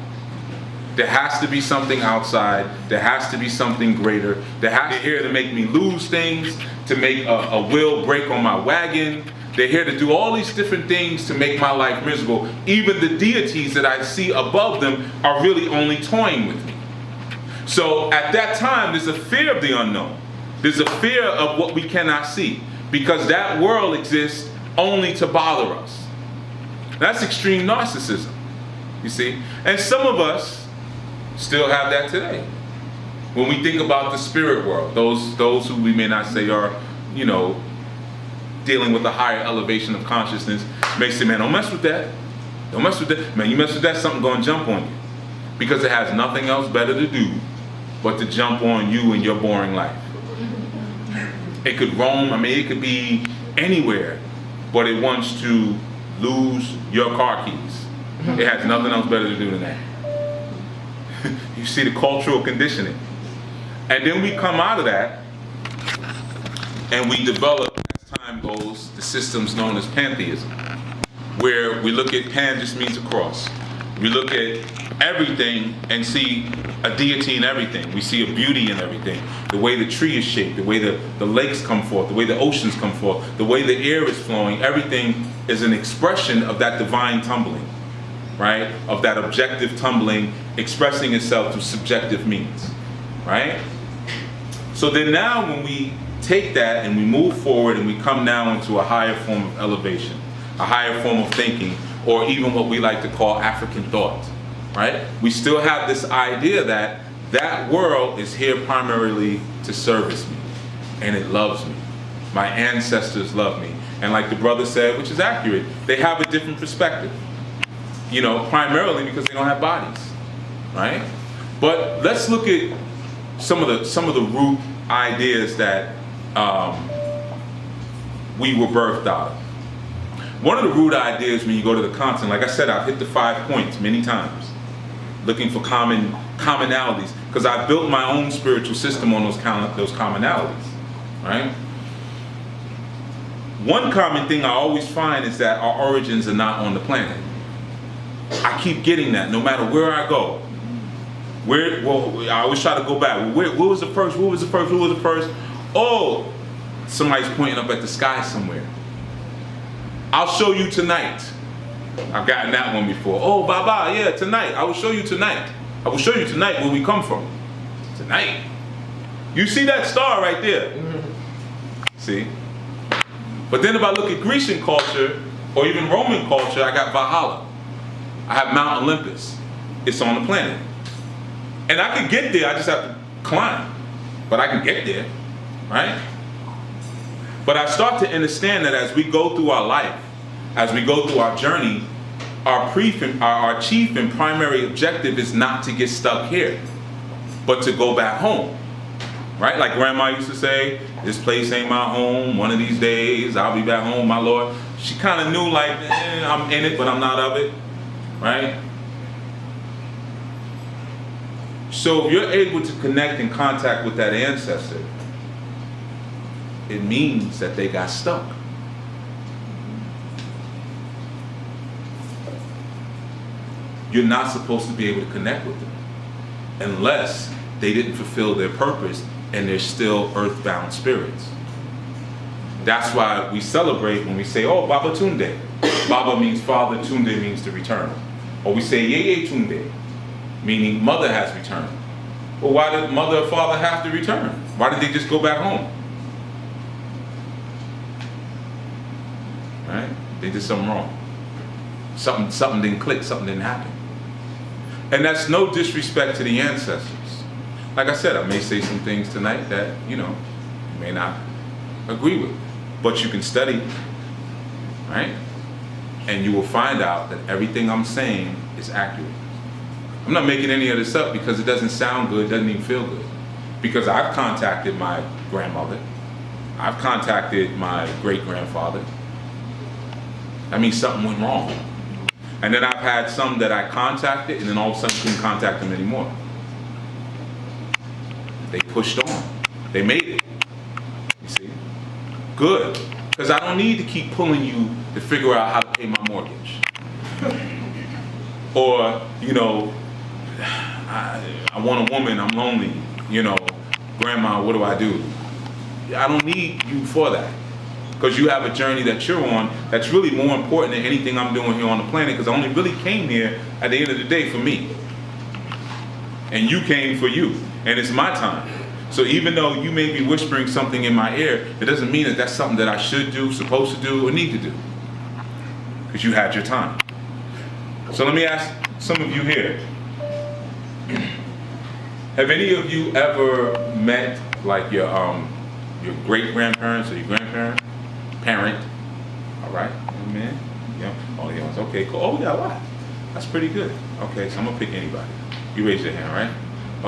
There has to be something outside. There has to be something greater. They're here to make me lose things, to make a wheel break on my wagon. They're here to do all these different things to make my life miserable. Even the deities that I see above them are really only toying with me. So at that time, there's a fear of the unknown. There's a fear of what we cannot see, because that world exists only to bother us. That's extreme narcissism, you see? And some of us still have that today. When we think about the spirit world, those who we may not say are, you know, dealing with a higher elevation of consciousness, may say, man, don't mess with that. Don't mess with that. Man, you mess with that, something gonna jump on you. Because it has nothing else better to do but to jump on you in your boring life. It could roam, I mean, it could be anywhere, but it wants to lose your car keys. It has nothing else better to do than that. You see the cultural conditioning. And then we come out of that and we develop, as time goes, the systems known as pantheism, where we look at pan just means across. We look at everything and see a deity in everything. We see a beauty in everything. The way the tree is shaped, the way the lakes come forth, the way the oceans come forth, the way the air is flowing, everything is an expression of that divine tumbling, right? Of that objective tumbling expressing itself through subjective means, right? So then now when we take that and we move forward and we come now into a higher form of elevation, a higher form of thinking, or even what we like to call African thought, right? We still have this idea that that world is here primarily to service me, and it loves me. My ancestors love me. And like the brother said, which is accurate, they have a different perspective. You know, primarily because they don't have bodies, right? But let's look at some of the root ideas that we were birthed out of. One of the root ideas when you go to the content, like I said, I've hit the 5 points many times, looking for commonalities, because I've built my own spiritual system on those commonalities, right? One common thing I always find is that our origins are not on the planet. I keep getting that no matter where I go. Well, I always try to go back. Where was the first? What was the first? Who was the first? Oh, somebody's pointing up at the sky somewhere. I'll show you tonight. I've gotten that one before. Oh, Baba, yeah, tonight. I will show you tonight. I will show you tonight where we come from. Tonight. You see that star right there? See? But then if I look at Grecian culture, or even Roman culture, I got Valhalla. I have Mount Olympus. It's on the planet. And I can get there, I just have to climb. But I can get there, right? But I start to understand that as we go through our life, as we go through our journey, our chief and primary objective is not to get stuck here, but to go back home, right? Like Grandma used to say, this place ain't my home. One of these days, I'll be back home, my Lord. She kind of knew like, I'm in it, but I'm not of it, right? So if you're able to connect and contact with that ancestor, it means that they got stuck. You're not supposed to be able to connect with them unless they didn't fulfill their purpose and they're still earthbound spirits. That's why we celebrate when we say, oh, Baba Tunde. Baba means father, Tunde means to return. Or we say, Yeye Tunde, meaning mother has returned. Well, why did mother or father have to return? Why did they just go back home? Right? They did something wrong. Something didn't click, something didn't happen. And that's no disrespect to the ancestors. Like I said, I may say some things tonight that, you may not agree with. But you can study, right? And you will find out that everything I'm saying is accurate. I'm not making any of this up because it doesn't sound good, doesn't even feel good. Because I've contacted my grandmother. I've contacted my great-grandfather. That means something went wrong. And then I've had some that I contacted and then all of a sudden couldn't contact them anymore. They pushed on. They made it. You see? Good. Because I don't need to keep pulling you to figure out how to pay my mortgage. Or, I want a woman, I'm lonely. Grandma, what do? I don't need you for that. Because you have a journey that you're on that's really more important than anything I'm doing here on the planet, because I only really came here at the end of the day for me. And you came for you. And it's my time. So even though you may be whispering something in my ear, it doesn't mean that that's something that I should do, supposed to do, or need to do. Because you had your time. So let me ask some of you here. Have any of you ever met like your great-grandparents or your grandparent? Parent? All right, amen. Yeah. Oh, yeah. Okay, cool. Oh, yeah, a lot. That's pretty good. Okay, so I'm gonna pick anybody. You raise your hand, right?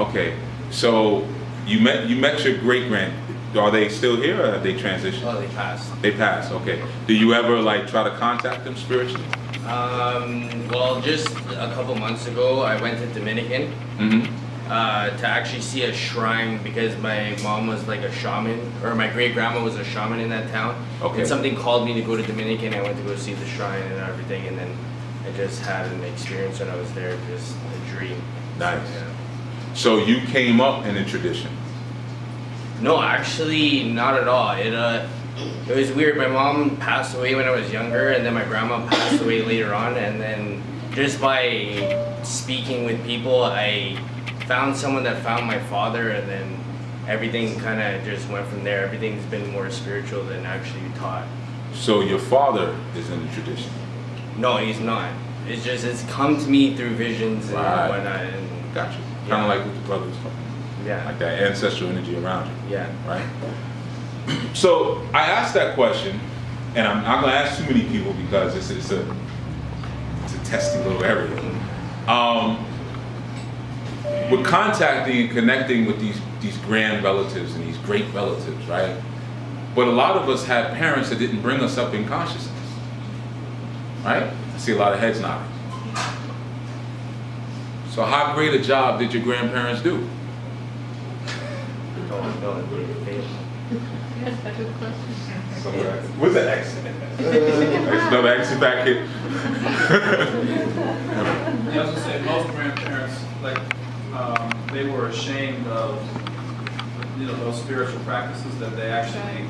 Okay. So you met your great-grand. Are they still here or have they transitioned? Oh, they passed. They passed. Okay. Do you ever try to contact them spiritually? Well, just a couple months ago, I went to Dominican to actually see a shrine because my mom was like a shaman, or my great-grandma was a shaman in that town. Okay. And something called me to go to Dominican. I went to go see the shrine and everything, and then I just had an experience when I was there, just a dream. Nice. Yeah. So you came up in a tradition? No, actually, not at all. It was weird. My mom passed away when I was younger, and then my grandma passed away later on. And then just by speaking with people, I found someone that found my father, and then everything kind of just went from there. Everything's been more spiritual than actually taught. So your father is in the tradition? No, he's not. It's come to me through visions and whatnot. And gotcha. Kind of like what the brother was talking about. Yeah. Like that ancestral energy around you. Yeah. Right? So I asked that question, and I'm not going to ask too many people because it's a testy little area. We're contacting and connecting with these grand relatives and these great relatives, right? But a lot of us had parents that didn't bring us up in consciousness. Right? I see a lot of heads nodding. So how great a job did your grandparents do? What's the exit? There's another exit back here. I was gonna say most grandparents, they were ashamed of, those spiritual practices that they actually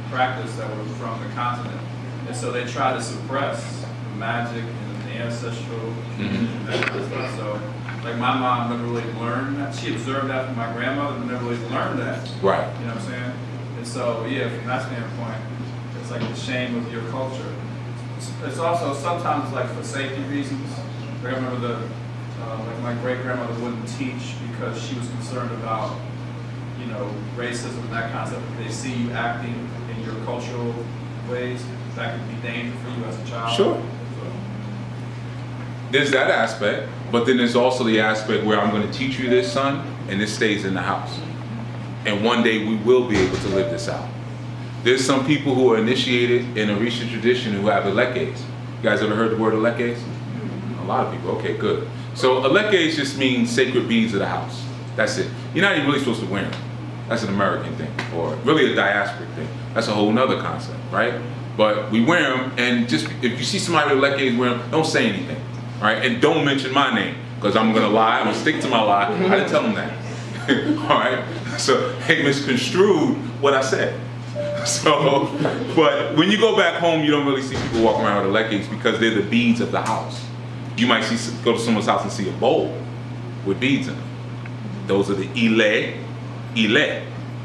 practiced that were from the continent, and so they try to suppress the magic and the ancestral and that kind of stuff. So, like my mom never really learned that. She observed that from my grandmother, but never really learned that. Right. You know what I'm saying? And so, yeah, from that standpoint, it's like the shame of your culture. It's also sometimes like for safety reasons. I remember like my great grandmother wouldn't teach because she was concerned about, racism and that concept. If they see you acting in your cultural ways, that could be dangerous for you as a child. Sure. There's that aspect, but then there's also the aspect where I'm going to teach you this, son, and this stays in the house. And one day we will be able to live this out. There's some people who are initiated in a Orisha tradition who have elekes. You guys ever heard the word elekes? A lot of people. Okay, good. So elekes just means sacred beads of the house. That's it. You're not even really supposed to wear them. That's an American thing, or really a diasporic thing. That's a whole nother concept, right? But we wear them, and just if you see somebody with elekes wearing them, don't say anything, right? And don't mention my name, because I'm gonna lie. I'm gonna stick to my lie. I didn't tell them that. All right? So they misconstrued what I said. So, but when you go back home, you don't really see people walking around with elekes because they're the beads of the house. You might go to someone's house and see a bowl, with beads in them. Those are the ile,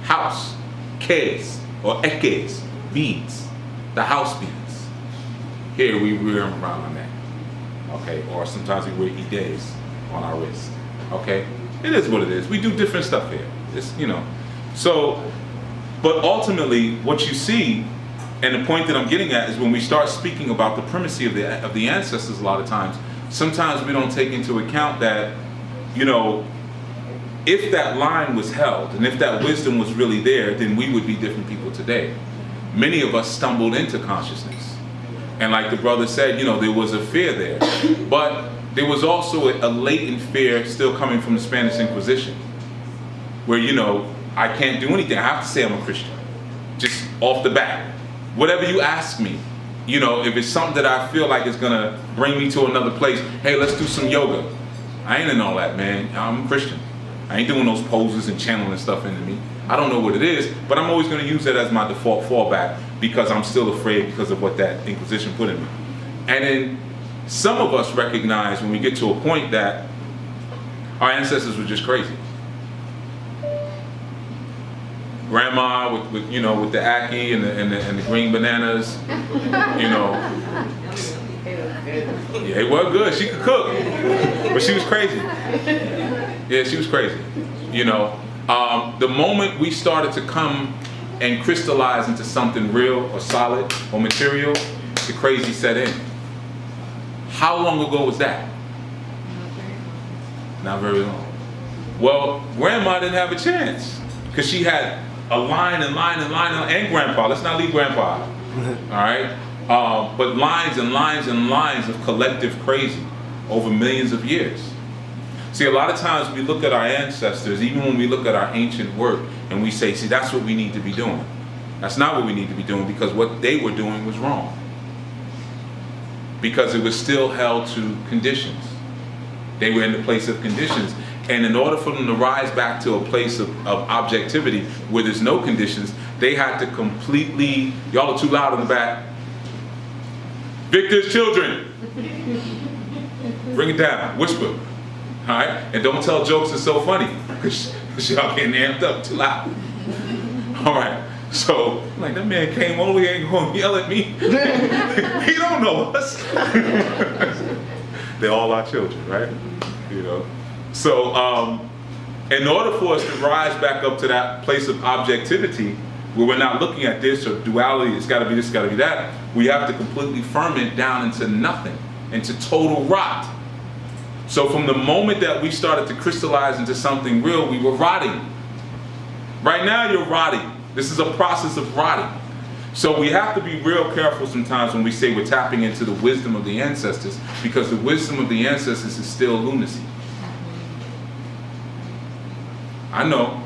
house, kes, or ekes, beads, the house beads. Here we wear them around our neck, okay? Or sometimes we wear ides on our wrist, okay? It is what it is. We do different stuff here. It's, you know. So, but ultimately, what you see, and the point that I'm getting at is when we start speaking about the primacy of the ancestors a lot of times, sometimes we don't take into account that, you know, if that line was held and if that wisdom was really there, then we would be different people today. Many of us stumbled into consciousness. And like the brother said, you know, there was a fear there. But there was also a latent fear still coming from the Spanish Inquisition, where, you know, I can't do anything. I have to say I'm a Christian, just off the bat. Whatever you ask me, you know, if it's something that I feel like is gonna bring me to another place, hey, let's do some yoga. I ain't in all that, man. I'm a Christian. I ain't doing those poses and channeling stuff into me. I don't know what it is, but I'm always gonna use that as my default fallback because I'm still afraid because of what that Inquisition put in me. And then some of us recognize when we get to a point that our ancestors were just crazy. Grandma with you know, with the ackee and the green bananas, you know. Yeah, it was good. She could cook, but she was crazy. Yeah, she was crazy. You know, the moment we started to come and crystallize into something real or solid or material, the crazy set in. How long ago was that? Not very long. Well, Grandma didn't have a chance because she had a line and line and line and Grandpa. Let's not leave Grandpa. All right. But lines and lines and lines of collective crazy over millions of years. See, a lot of times we look at our ancestors, even when we look at our ancient work, and we say, see, that's what we need to be doing. That's not what we need to be doing because what they were doing was wrong. Because it was still held to conditions. They were in the place of conditions. And in order for them to rise back to a place of objectivity where there's no conditions, they had to completely, y'all are too loud in the back. Victor's children. Bring it down, whisper. All right? And don't tell jokes that's so funny because y'all getting amped up too loud. All right. So, like, that man came over here and going to yell at me. He don't know us. They're all our children, right? You know. So, in order for us to rise back up to that place of objectivity, where we're not looking at this or duality, it's got to be this, got to be that, we have to completely ferment down into nothing, into total rot. So from the moment that we started to crystallize into something real, we were rotting. Right now you're rotting. This is a process of rotting. So we have to be real careful sometimes when we say we're tapping into the wisdom of the ancestors, because the wisdom of the ancestors is still lunacy. I know,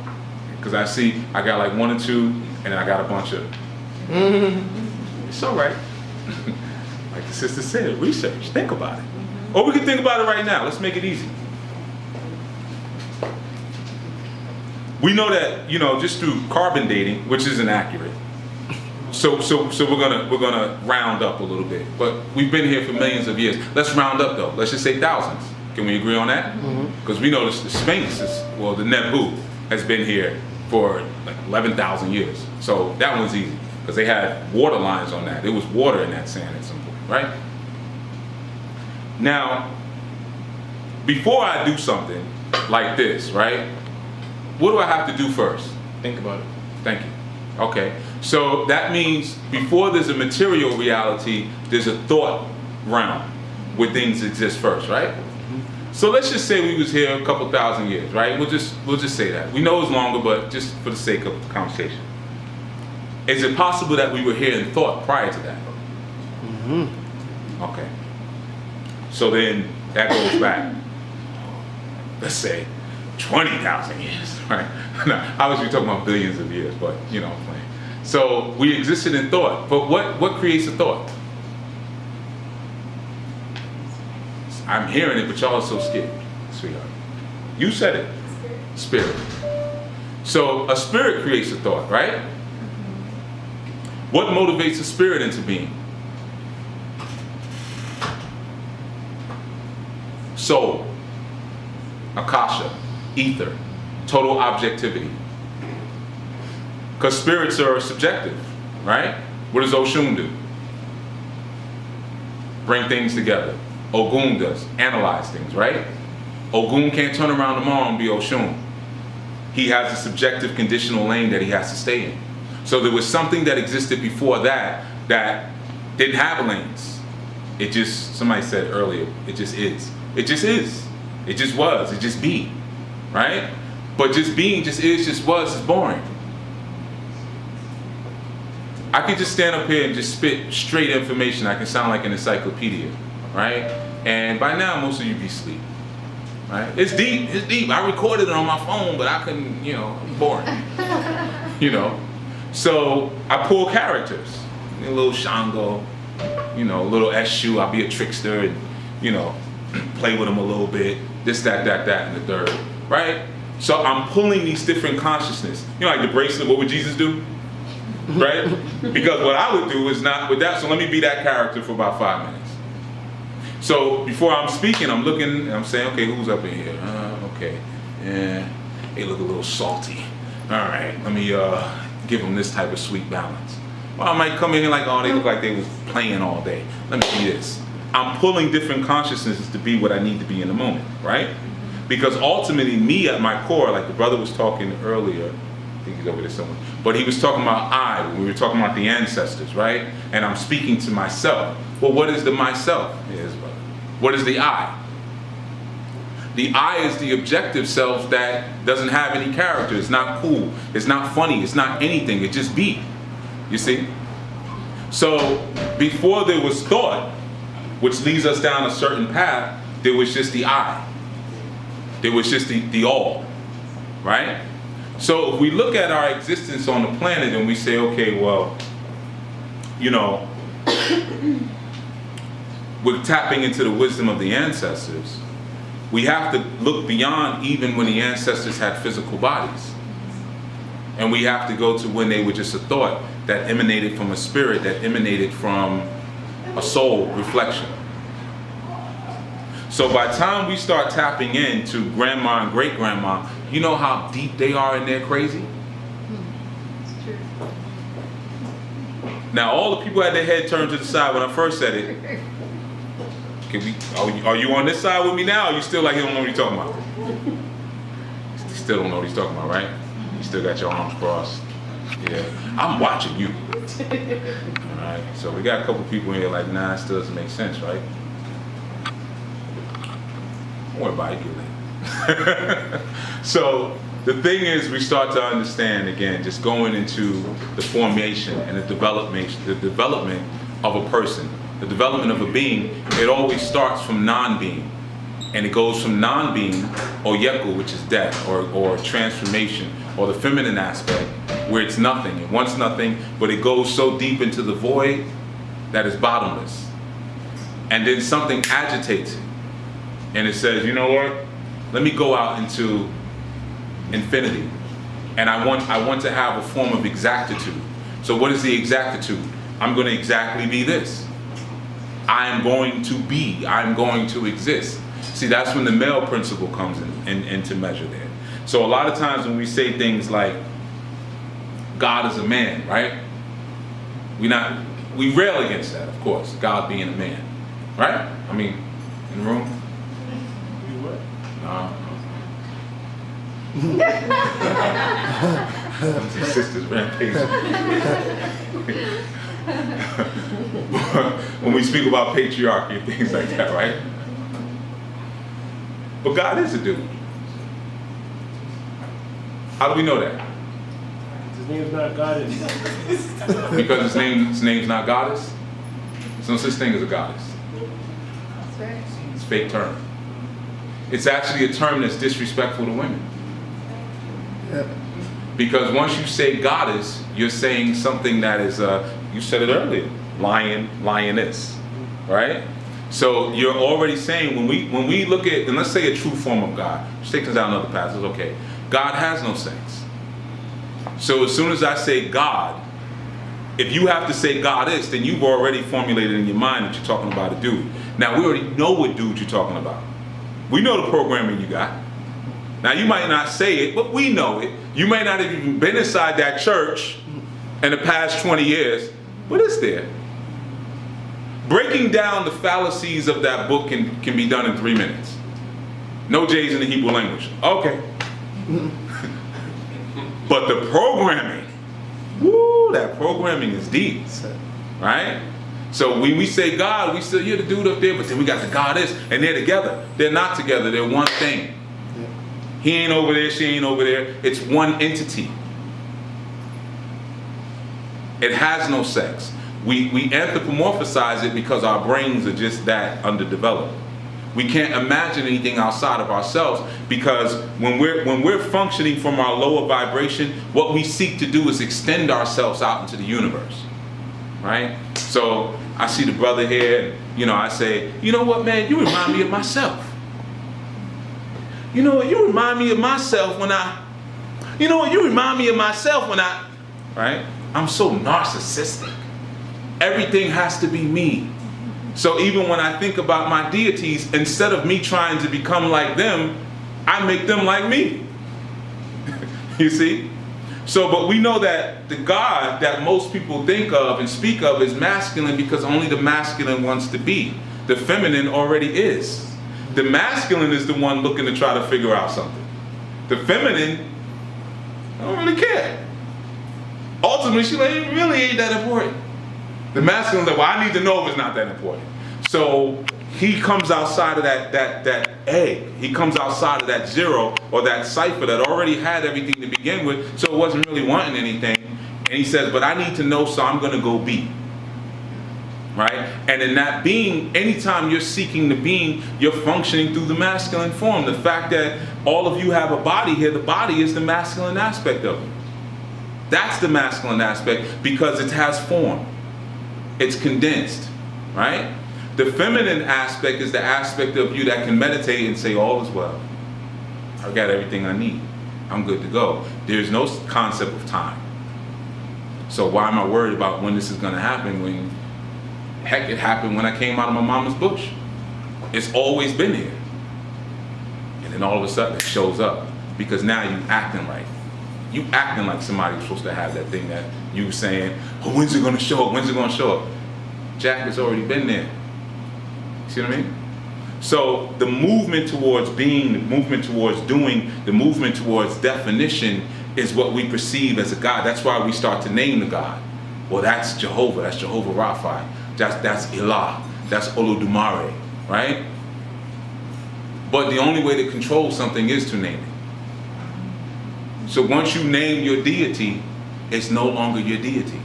because I see I got like one or two, and I got a bunch of. It's all right. Like the sister said, research, think about it. Or we can think about it right now. Let's make it easy. We know that, you know, just through carbon dating, which isn't accurate. So we're gonna round up a little bit. But we've been here for millions of years. Let's round up though. Let's just say thousands. Can we agree on that? Because we know the Sphinx is, well, the Nebu has been here for like 11,000 years. So that one's easy because they had water lines on that. There was water in that sand at some point, right? Now, before I do something like this, right? What do I have to do first? Think about it. Thank you. Okay. So that means before there's a material reality, there's a thought realm where things exist first, right? So let's just say we was here a couple thousand years, right? We'll just say that. We know it's longer, but just for the sake of the conversation. Is it possible that we were here in thought prior to that? Okay. So then that goes back, let's say, 20,000 years, right? No, obviously we're talking about billions of years, but you know what I'm saying. So we existed in thought, but what creates a thought? I'm hearing it, but y'all are so scared, sweetheart. You said it. Spirit. So a spirit creates a thought, right? What motivates a spirit into being? Soul. akasha, ether, total objectivity. Because spirits are subjective, right? What does Oshun do? Bring things together. Ogun does, analyze things, right? Ogun can't turn around tomorrow and be Oshun. He has a subjective conditional lane that he has to stay in. So there was something that existed before that didn't have lanes. It just, somebody said earlier, it just is. It just is. It just was. It just be, right? But just being, just is, just was is boring. I could just stand up here and just spit straight information. I can sound like an encyclopedia, right? And by now, most of you be asleep, right? It's deep, it's deep. I recorded it on my phone, but I couldn't, you know, boring, you know? So I pull characters, a little Shango, you know, a little Eshu, I'll be a trickster and, you know, play with them a little bit, this, that, and the third, right? So I'm pulling these different consciousness. You know, like the bracelet, what would Jesus do? Right? Because what I would do is not with that, so let me be that character for about 5 minutes. So before I'm speaking, I'm looking, and I'm saying, okay, who's up in here? Okay, yeah, they look a little salty. All right, let me give them this type of sweet balance. Well, I might come in here like, oh, they look like they was playing all day. Let me be this. I'm pulling different consciousnesses to be what I need to be in the moment, right? Because ultimately, me at my core, like the brother was talking earlier, I think he's over there somewhere, but he was talking about I, when we were talking about the ancestors, right? And I'm speaking to myself. Well, what is the myself? Yes, brother. What is the I? The I is the objective self that doesn't have any character. It's not cool. It's not funny. It's not anything. It just be. You see? So before there was thought, which leads us down a certain path, there was just the I. There was just the all, right? So if we look at our existence on the planet and we say, okay, well, you know, we're tapping into the wisdom of the ancestors, we have to look beyond even when the ancestors had physical bodies. And we have to go to when they were just a thought that emanated from a spirit, that emanated from a soul reflection. So by the time we start tapping into grandma and great-grandma, you know how deep they are in their crazy? It's true. Now all the people had their head turned to the side when I first said it. Are you on this side with me now, or you still like you don't know what you're talking about? You still don't know what he's talking about, right? You still got your arms crossed. Yeah, I'm watching you. All right, so we got a couple people in here like, nah, it still doesn't make sense, right? Don't worry about it, get later. So the thing is, we start to understand again, just going into the formation and the development of a person, the development of a being. It always starts from non-being, and it goes from non-being, or yeku, which is death, or transformation, or the feminine aspect, where it's nothing. It wants nothing, but it goes so deep into the void that it's bottomless. And then something agitates it, and it says, you know what? Let me go out into infinity, and I want to have a form of exactitude. So what is the exactitude? I'm going to exactly be this. I am going to be. I'm going to exist. See, that's when the male principle comes into measure there. So a lot of times when we say things like God is a man, right? We rail against that, of course, God being a man, right? I mean, in the room? No. Sisters rampage. When we speak about patriarchy and things like that, right? But God is a dude. How do we know that? His name's not Goddess. Because his name's not Goddess? There's no such thing as a goddess. That's right. It's a fake term. It's actually a term that's disrespectful to women. Yep. Because once you say goddess, you're saying something that is, you said it earlier, lion, lioness, right? So you're already saying, when we look at, and let's say a true form of God, just take us down another path, it's okay. God has no sex. So as soon as I say God, if you have to say goddess, then you've already formulated in your mind that you're talking about a dude. Now we already know what dude you're talking about. We know the programming you got. Now you might not say it, but we know it. You may not have even been inside that church in the past 20 years, but it's there. Breaking down the fallacies of that book can be done in 3 minutes. No J's in the Hebrew language. Okay. But the programming, woo, that programming is deep, right? So when we say God, we still hear the dude up there, but then we got the goddess, and they're together. They're not together, they're one thing. He ain't over there, she ain't over there. It's one entity. It has no sex. We anthropomorphize it because our brains are just that underdeveloped. We can't imagine anything outside of ourselves because when we're functioning from our lower vibration, what we seek to do is extend ourselves out into the universe, right? So I see the brother here, and, I say, you know what, man, you remind me of myself. You know what, you remind me of myself when right? I'm so narcissistic. Everything has to be me. So even when I think about my deities, instead of me trying to become like them, I make them like me. You see? So, but we know that the God that most people think of and speak of is masculine because only the masculine wants to be. The feminine already is. The masculine is the one looking to try to figure out something. The feminine, I don't really care. Ultimately, she really ain't that important. The masculine's like, well, I need to know if it's not that important. So he comes outside of that egg. He comes outside of that zero or that cipher that already had everything to begin with, so it wasn't really wanting anything. And he says, but I need to know, so I'm going to go be. Right? And in that being, anytime you're seeking the being, you're functioning through the masculine form. The fact that all of you have a body here, the body is the masculine aspect of it. That's the masculine aspect because it has form. It's condensed, right? The feminine aspect is the aspect of you that can meditate and say, all is well. I got everything I need. I'm good to go. There's no concept of time. So why am I worried about when this is going to happen when, heck, it happened when I came out of my mama's bush. It's always been here. And then all of a sudden it shows up because now you acting right. You acting like somebody's supposed to have that thing that you saying, oh, when's it going to show up? When's it going to show up? Jack has already been there. See what I mean? So the movement towards being, the movement towards doing, the movement towards definition is what we perceive as a God. That's why we start to name the God. Well, that's Jehovah. That's Jehovah Rapha. That's Elah. That's Olodumare, right? But the only way to control something is to name it. So once you name your deity, it's no longer your deity.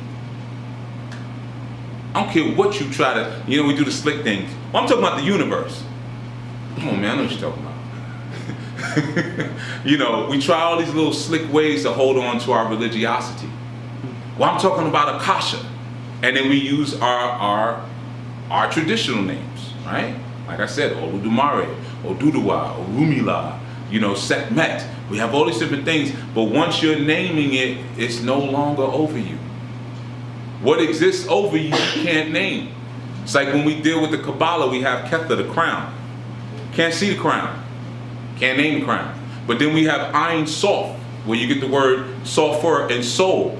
I don't care what you try to, we do the slick things. Well, I'm talking about the universe. Come on, man, I know what you're talking about. We try all these little slick ways to hold on to our religiosity. Well, I'm talking about Akasha. And then we use our traditional names, right? Like I said, Olodumare, Oduduwa, Orumila, Sekhmet. We have all these different things, but once you're naming it, it's no longer over you. What exists over you, you can't name. It's like when we deal with the Kabbalah, we have Ketha, the crown. Can't see the crown. Can't name the crown. But then we have Ein Sof, where you get the word sulfur and soul.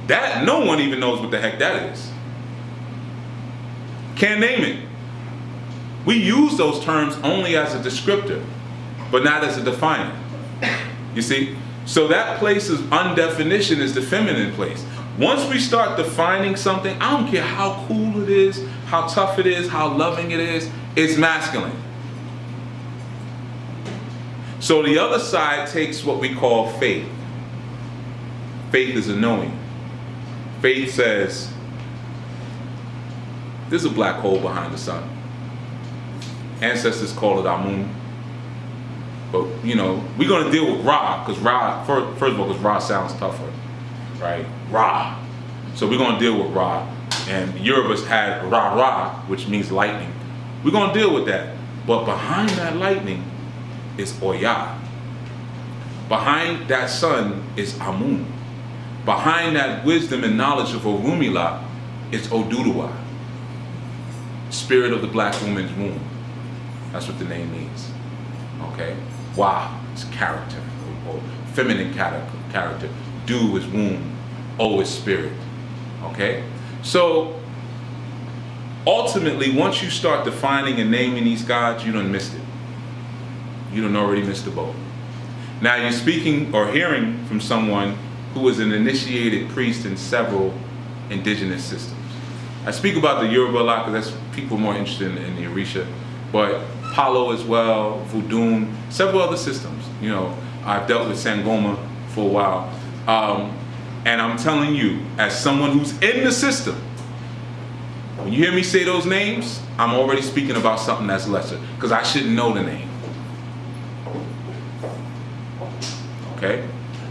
That, no one even knows what the heck that is. Can't name it. We use those terms only as a descriptor, but not as a definer. You see? So that place of undefinition is the feminine place. Once we start defining something, I don't care how cool it is, how tough it is, how loving it is, it's masculine. So the other side takes what we call faith. Faith is a knowing. Faith says, there's a black hole behind the sun. Ancestors call it Amun. But, we're going to deal with Ra, because Ra, first of all, because Ra sounds tougher, right? Ra. So we're going to deal with Ra. And Yorubas had Ra, which means lightning. We're going to deal with that. But behind that lightning is Oya. Behind that sun is Amun. Behind that wisdom and knowledge of Orumila is Oduduwa. Spirit of the black woman's womb. That's what the name means. Okay? Wow. is character, or feminine character. Du is womb, O is spirit. Okay? So ultimately, once you start defining and naming these gods, you done missed it. You done already missed the boat. Now you're speaking or hearing from someone who is an initiated priest in several indigenous systems. I speak about the Yoruba a lot because that's people more interested in the Orisha, but Palo as well, Voodoo, several other systems. You know, I've dealt with Sangoma for a while. And I'm telling you, as someone who's in the system, when you hear me say those names, I'm already speaking about something that's lesser, because I shouldn't know the name. Okay?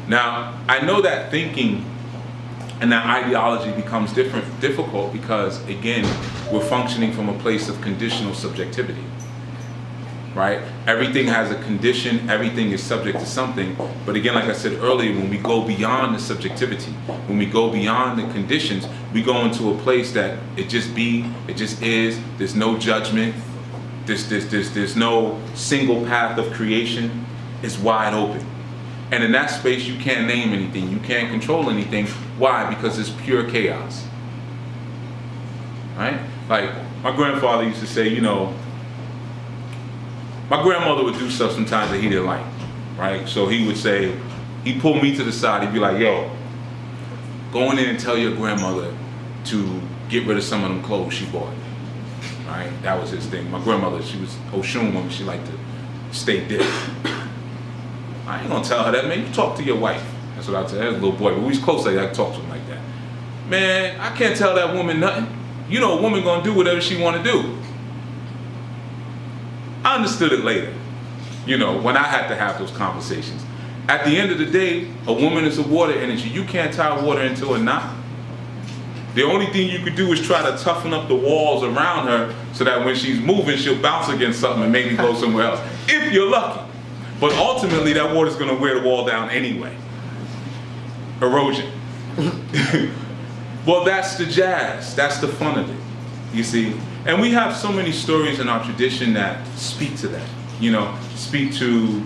Now, I know that thinking and that ideology becomes difficult because, again, we're functioning from a place of conditional subjectivity. Right? Everything has a condition, everything is subject to something. But again, like I said earlier, when we go beyond the subjectivity, when we go beyond the conditions, we go into a place that it just is, there's no judgment, there's no single path of creation, it's wide open. And in that space, you can't name anything, you can't control anything. Why? Because it's pure chaos. Right? Like, my grandfather used to say, you know, my grandmother would do stuff sometimes that he didn't like, right? So he would say, he'd pull me to the side, he'd be like, yo, go in there and tell your grandmother to get rid of some of them clothes she bought, right? That was his thing. My grandmother, she was Oshun woman, she liked to stay dipped. I ain't gonna tell her that, man, you talk to your wife. That's what I tell her, as a little boy, but we was close, I talk to him like that. Man, I can't tell that woman nothing. You know, a woman gonna do whatever she wanna do. I understood it later, you know, when I had to have those conversations. At the end of the day, a woman is a water energy. You can't tie water into a knot. The only thing you could do is try to toughen up the walls around her so that when she's moving, she'll bounce against something and maybe go somewhere else, if you're lucky. But ultimately, that water's gonna wear the wall down anyway. Erosion. Well, that's the jazz. That's the fun of it, you see? And we have so many stories in our tradition that speak to that, you know, speak to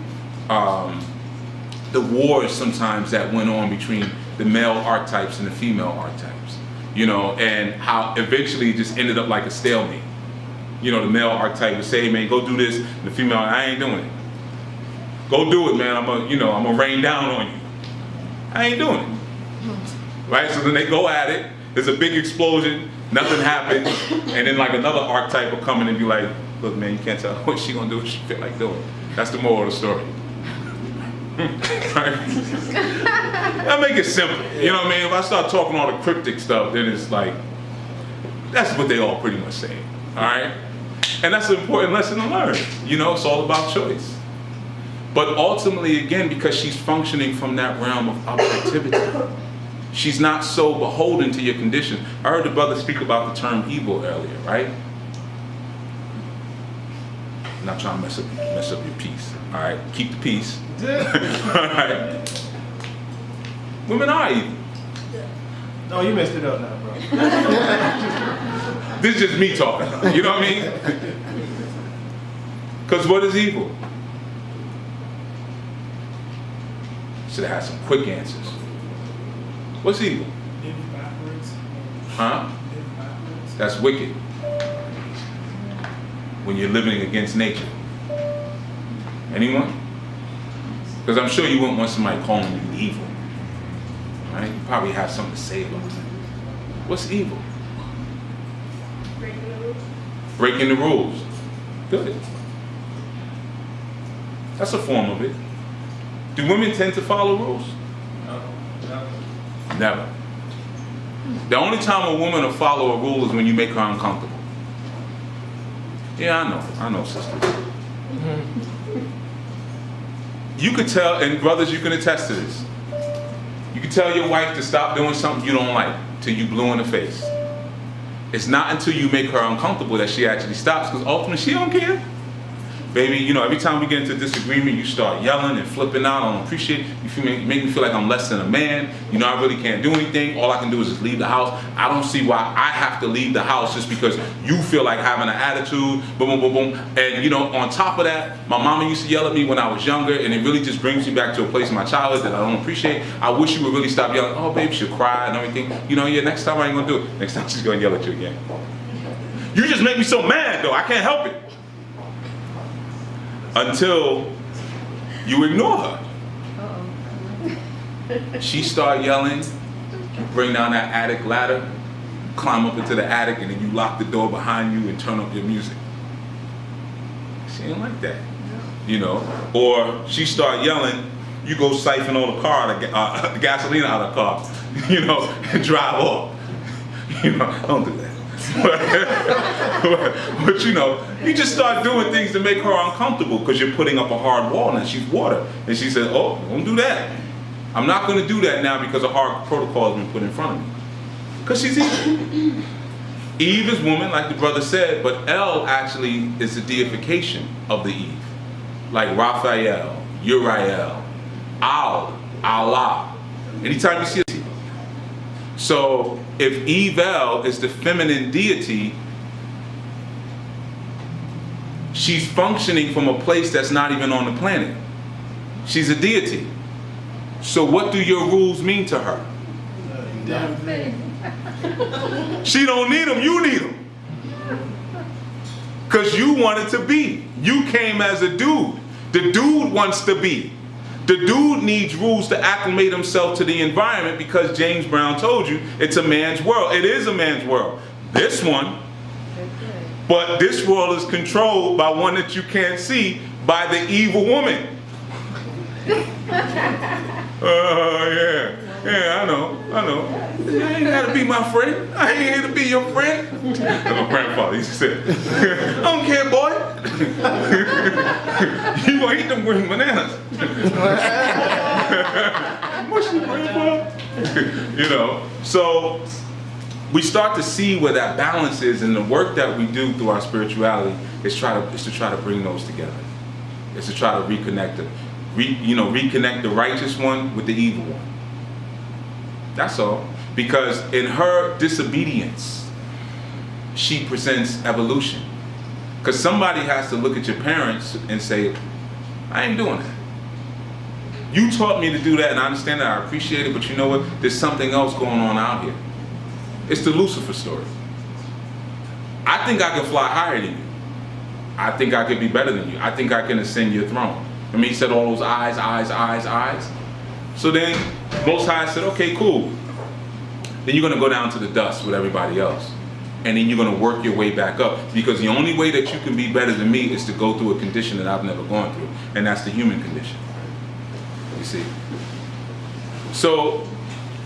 the wars sometimes that went on between the male archetypes and the female archetypes, you know, and how eventually it just ended up like a stalemate. You know, the male archetype would say, hey, man, go do this, and the female, I ain't doing it. Go do it, man, I'm gonna rain down on you. I ain't doing it. Right, so then they go at it, there's a big explosion, nothing happens, and then like another archetype will come in and be like, look, man, you can't tell what she gonna do, what she feel like doing. That's the moral of the story. Right? I make it simple, you know what I mean? If I start talking all the cryptic stuff, then it's like, that's what they all pretty much say, all right? And that's an important lesson to learn, you know, it's all about choice. But ultimately, again, because she's functioning from that realm of objectivity, she's not so beholden to your condition. I heard the brother speak about the term evil earlier, right? I'm not trying to mess up your peace, all right? Keep the peace. All right? Women are evil. No, you messed it up now, bro. This is just me talking, you know what I mean? Because what is evil? Should have had some quick answers. What's evil? Live backwards. Huh? Live backwards. That's wicked. When you're living against nature. Anyone? Because I'm sure you wouldn't want somebody calling you evil. Right? You probably have something to say about that. What's evil? Breaking the rules. Breaking the rules. Good. That's a form of it. Do women tend to follow rules? No. Never. The only time a woman will follow a rule is when you make her uncomfortable. Yeah, I know, sister. You could tell, and brothers, you can attest to this. You can tell your wife to stop doing something you don't like till you blue in the face. It's not until you make her uncomfortable that she actually stops, because ultimately she don't care. baby, you know, every time we get into disagreement, you start yelling and flipping out. I don't appreciate it. You make me feel like I'm less than a man. You know, I really can't do anything. All I can do is just leave the house. I don't see why I have to leave the house just because you feel like having an attitude, boom, boom, boom, boom. And, you know, on top of that, my mama used to yell at me when I was younger, and it really just brings me back to a place in my childhood that I don't appreciate. I wish you would really stop yelling. Oh, babe, she'll cry and everything. You know, yeah, next time I ain't gonna do it. Next time she's gonna yell at you again. You just make me so mad, though. I can't help it. Until you ignore her. She start yelling, you bring down that attic ladder, climb up into the attic, and then you lock the door behind you and turn up your music. She ain't like that, you know. Or she start yelling, you go siphon all the gasoline out of the car, you know, and drive off. You know, don't do that. But you know, you just start doing things to make her uncomfortable because you're putting up a hard wall and she's water. And she says, oh, don't do that. I'm not going to do that now because a hard protocol has been put in front of me. Because she's Eve. Eve is woman, like the brother said, but El actually is the deification of the Eve. Like Raphael, Uriel, Allah. Anytime you see a so if Eve-El is the feminine deity, she's functioning from a place that's not even on the planet. She's a deity. So what do your rules mean to her? She don't need them, you need them. Because you wanted to be. You came as a dude. The dude wants to be. The dude needs rules to acclimate himself to the environment because James Brown told you it's a man's world. It is a man's world. This one, but this world is controlled by one that you can't see, by the evil woman. Yeah, I know. You ain't gotta be my friend. I ain't here to be your friend. My grandfather used to say, I don't care, boy. You gonna eat them green bananas. Mushy grandpa. You know, so we start to see where that balance is, and the work that we do through our spirituality is to try to bring those together. It's to try to reconnect them. Reconnect the righteous one with the evil one. That's all. Because in her disobedience, she presents evolution. Because somebody has to look at your parents and say, I ain't doing that. You taught me to do that, and I understand that, I appreciate it, but you know what? There's something else going on out here. It's the Lucifer story. I think I can fly higher than you. I think I could be better than you. I think I can ascend your throne. I mean, he said all those eyes. So then, Most High said, okay, cool. Then you're going to go down to the dust with everybody else. And then you're going to work your way back up. Because the only way that you can be better than me is to go through a condition that I've never gone through. And that's the human condition. You see? So,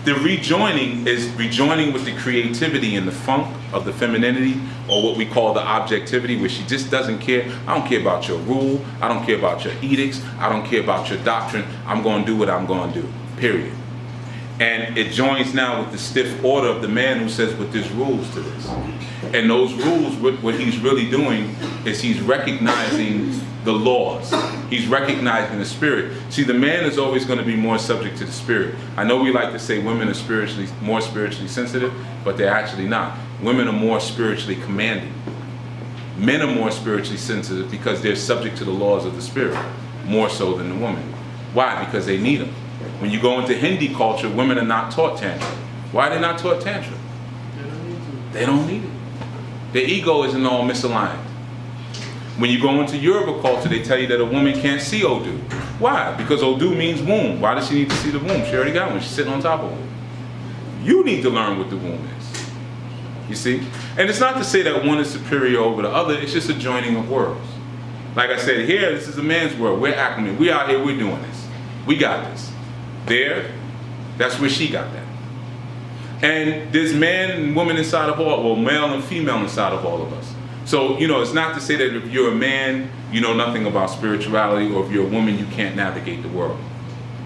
the rejoining is rejoining with the creativity and the funk of the femininity, or what we call the objectivity, where she just doesn't care. I don't care about your rule. I don't care about your edicts. I don't care about your doctrine. I'm going to do what I'm going to do, period. And it joins now with the stiff order of the man who says, but there's rules to this. And those rules, what he's really doing is he's recognizing the laws. He's recognizing the spirit. See, the man is always going to be more subject to the spirit. I know we like to say women are more spiritually sensitive, but they're actually not. Women are more spiritually commanding. Men are more spiritually sensitive because they're subject to the laws of the spirit, more so than the woman. Why? Because they need them. When you go into Hindi culture, women are not taught Tantra. Why are they not taught Tantra? They don't need it. Their ego isn't all misaligned. When you go into Yoruba culture, they tell you that a woman can't see Odu. Why? Because Odu means womb. Why does she need to see the womb? She already got one. She's sitting on top of one. You need to learn what the womb is. You see? And it's not to say that one is superior over the other. It's just a joining of worlds. Like I said, here, this is a man's world. We're acclimated. We out here, we're doing this. We got this. There, that's where she got that. And there's man and woman inside of all, well, male and female inside of all of us. So, you know, it's not to say that if you're a man, you know nothing about spirituality, or if you're a woman, you can't navigate the world.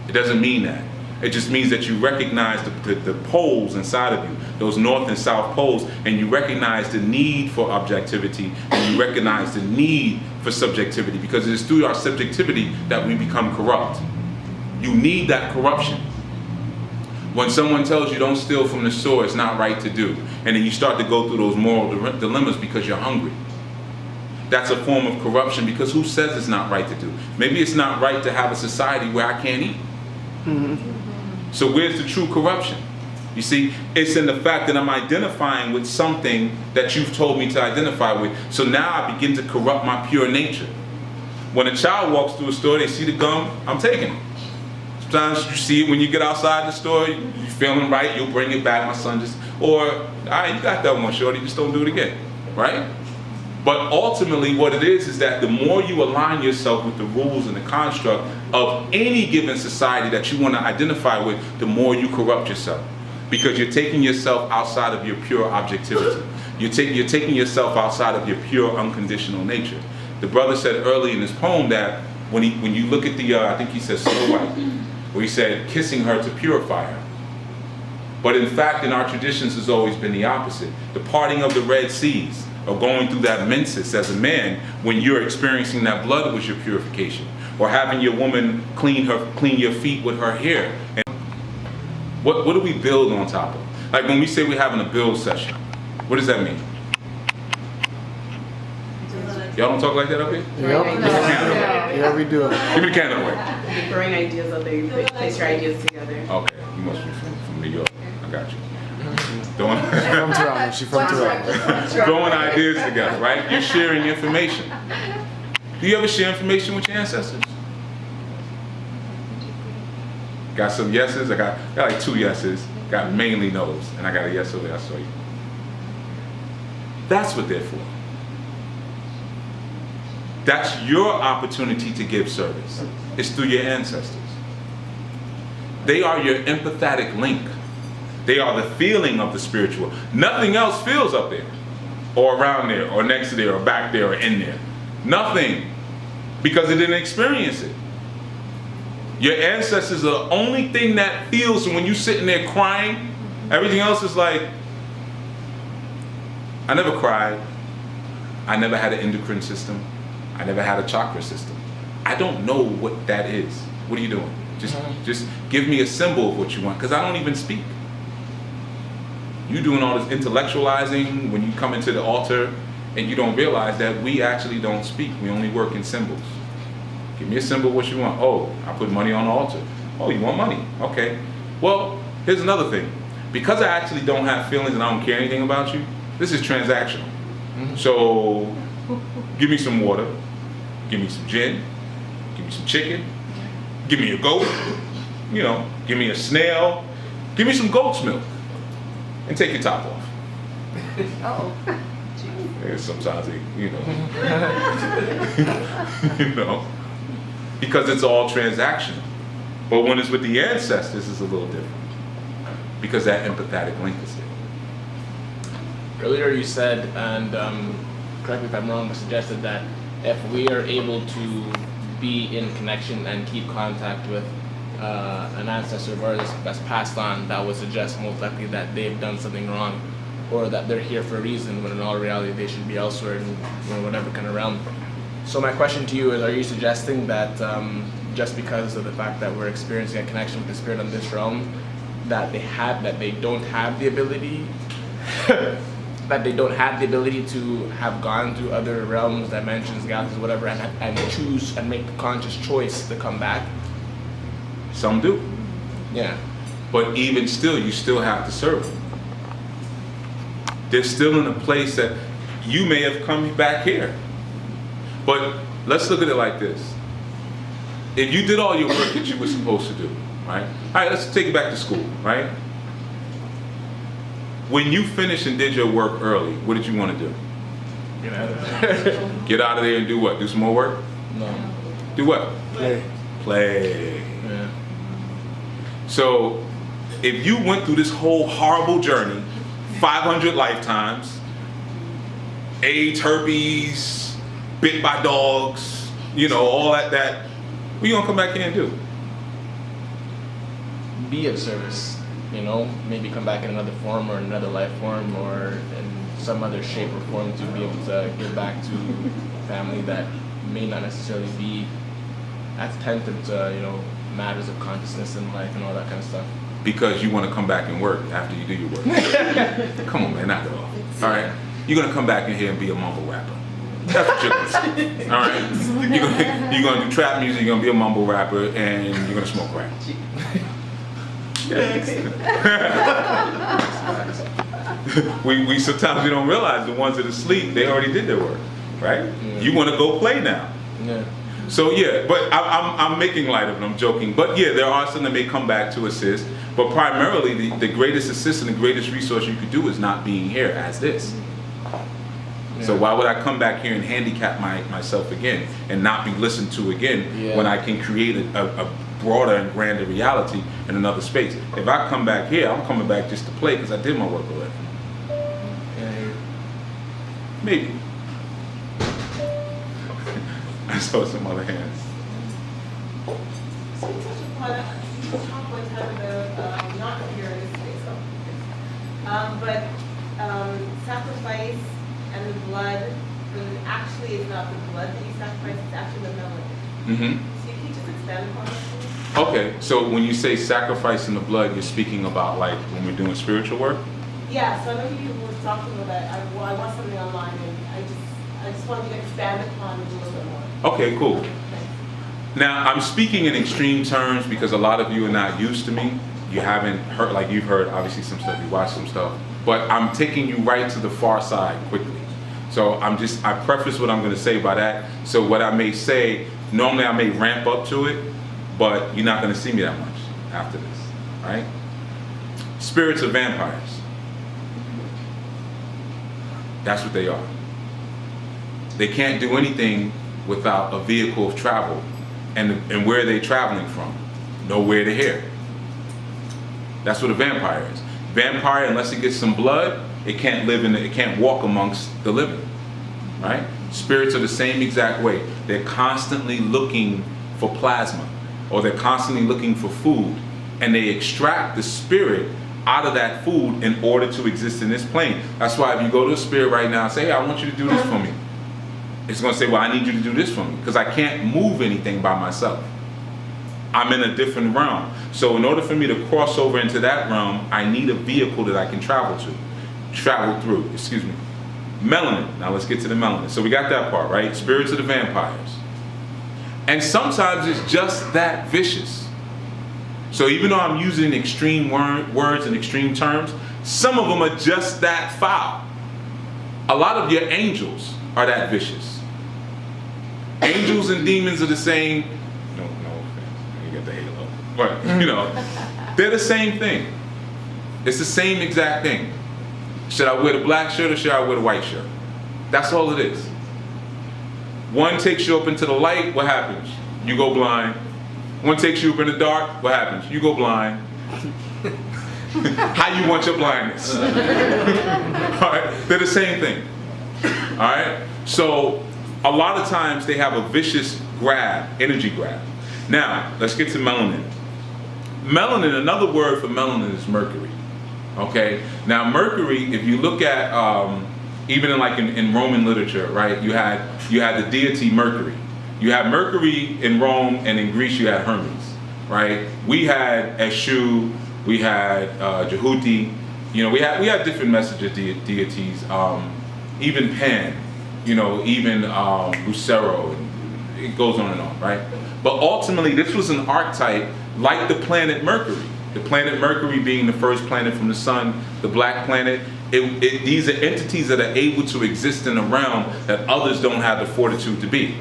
It doesn't mean that. It just means that you recognize the poles inside of you, those north and south poles, and you recognize the need for objectivity, and you recognize the need for subjectivity, because it is through our subjectivity that we become corrupt. You need that corruption. When someone tells you don't steal from the store, it's not right to do, and then you start to go through those moral dilemmas because you're hungry. That's a form of corruption, because who says it's not right to do? Maybe it's not right to have a society where I can't eat. So where's the true corruption? You see, it's in the fact that I'm identifying with something that you've told me to identify with. So now I begin to corrupt my pure nature. When a child walks through a store, they see the gum, I'm taking it. Sometimes you see it when you get outside the store, you're feeling right, you'll bring it back, my son just, or, all right, you got that one, shorty, just don't do it again, right? But ultimately what it is that the more you align yourself with the rules and the construct of any given society that you want to identify with, the more you corrupt yourself. Because you're taking yourself outside of your pure objectivity. You're taking yourself outside of your pure unconditional nature. The brother said early in his poem that when you look at the, I think he said Snow White, where he said kissing her to purify her. But in fact, in our traditions, has always been the opposite. The parting of the Red Seas, or going through that menses as a man, when you're experiencing that blood, was your purification. Or having your woman clean your feet with her hair. And what do we build on top of? Like when we say we're having a build session, what does that mean? Y'all don't talk like that up here? Yeah, we do. Give me the candle away. You bring ideas up there, you place your ideas together. Okay, you must be from New York. I got you. Throwing, From Toronto. She's from Toronto. throwing ideas together, right? You're sharing information. Do you ever share information with your ancestors? Got some yeses. I got like 2 yeses. Got mainly no's, and I got a yes over there. I saw you. That's what they're for. That's your opportunity to give service. It's through your ancestors. They are your empathetic link. They are the feeling of the spiritual. Nothing else feels up there, or around there, or next to there, or back there, or in there. Nothing, because it didn't experience it. Your ancestors are the only thing that feels, and when you're sitting there crying, everything else is like, I never cried. I never had an endocrine system. I never had a chakra system. I don't know what that is. What are you doing? Just give me a symbol of what you want, because I don't even speak. You doing all this intellectualizing when you come into the altar, and you don't realize that we actually don't speak. We only work in symbols. Give me a symbol of what you want. Oh, I put money on the altar. Oh, you want money? Okay. Well, here's another thing. Because I actually don't have feelings and I don't care anything about you, this is transactional. So, give me some water. Give me some gin. Give me some chicken. Give me a goat. You know, give me a snail. Give me some goat's milk. And take your top off. Oh. And sometimes they, you know, because it's all transactional. But when it's with the ancestors, it's a little different, because that empathetic link is there. Earlier you said, and correct me if I'm wrong, but suggested that if we are able to be in connection and keep contact with an ancestor of ours that's passed on, that would suggest most likely that they've done something wrong, or that they're here for a reason, when in all reality they should be elsewhere in whatever kind of realm. So my question to you is, are you suggesting that just because of the fact that we're experiencing a connection with the spirit in this realm, that they don't have the ability to have gone to other realms, dimensions, galaxies, whatever, and choose and make the conscious choice to come back? Some do. Yeah. But even still, you still have to serve them. They're still in a place that you may have come back here. But let's look at it like this. If you did all your work that you were supposed to do, right? All right, let's take it back to school, right? When you finished and did your work early, what did you want to do? Get out of there. Get out of there and do what? Do some more work? No. Do what? Play. Play. Yeah. So, if you went through this whole horrible journey, 500 lifetimes, AIDS, herpes, bit by dogs, you know, all that, what are you gonna come back here and do? be of service, you know, maybe come back in another form or another life form or in some other shape or form to be able to give back to family that may not necessarily be attentive to, you know, matters of consciousness in life and all that kind of stuff. Because you want to come back and work after you do your work. Come on, man, knock it off. All right, you're gonna come back in here and be a mumble rapper. That's what you're gonna do. All right, you're gonna do trap music. You're gonna be a mumble rapper, and you're gonna smoke crack. we sometimes we don't realize the ones that are asleep, they already did their work, right? Yeah. You want to go play now. Yeah. So yeah, but I'm making light of it, I'm joking. But yeah, there are some that may come back to assist, but primarily the greatest assist and the greatest resource you could do is not being here as this. Yeah. So why would I come back here and handicap myself again and not be listened to again when I can create a broader and grander reality in another space? If I come back here, I'm coming back just to play because I did my work already. Maybe. I saw some other hands. So you touched upon, you talked one time about, not here in this space, but sacrifice and the blood, but actually it's not the blood that you sacrifice, it's actually the melanin. Mm-hmm. So can you just expand upon that? Okay, so when you say sacrificing the blood, you're speaking about like when we're doing spiritual work? Yeah, so I know you were talking about that. I want something online, and I just wanted you to expand upon it a little bit more. Okay, cool. Now, I'm speaking in extreme terms because a lot of you are not used to me. You haven't heard, like you've heard obviously some stuff, you watched some stuff, but I'm taking you right to the far side quickly. So I preface what I'm going to say by that. So what I may say, normally I may ramp up to it, but you're not going to see me that much after this, right? Spirits are vampires. That's what they are. They can't do anything without a vehicle of travel. And where are they traveling from? Nowhere to here. That's what a vampire is. Vampire, unless it gets some blood, it can't it can't walk amongst the living, right? Spirits are the same exact way. They're constantly looking for plasma, or they're constantly looking for food, and they extract the spirit out of that food in order to exist in this plane. That's why if you go to a spirit right now and say, hey, I want you to do this for me, it's going to say, well, I need you to do this for me, because I can't move anything by myself. I'm in a different realm. So in order for me to cross over into that realm, I need a vehicle that I can travel through, excuse me. Melanin, now let's get to the melanin. So we got that part, right? Spirits are the vampires. And sometimes it's just that vicious. So even though I'm using extreme words and extreme terms, some of them are just that foul. A lot of your angels are that vicious. Angels and demons are the same. No offense. You get the halo. But, you know, they're the same thing. It's the same exact thing. Should I wear the black shirt or should I wear the white shirt? That's all it is. One takes you up into the light, what happens? You go blind. One takes you up in the dark, what happens? You go blind. How you want your blindness? All right, they're the same thing. All right, so a lot of times they have a vicious grab, energy grab. Now, let's get to melanin. Melanin, another word for melanin is mercury. Okay, now mercury, if you look at even in Roman literature, right? You had the deity Mercury. You had Mercury in Rome, and in Greece you had Hermes, right? We had Eshu, we had Jehuti. You know, we had different messenger deities. Even Pan, you know, even Lucero, and it goes on and on, right? But ultimately, this was an archetype like the planet Mercury. The planet Mercury being the first planet from the sun, the black planet. These are entities that are able to exist in a realm that others don't have the fortitude to be.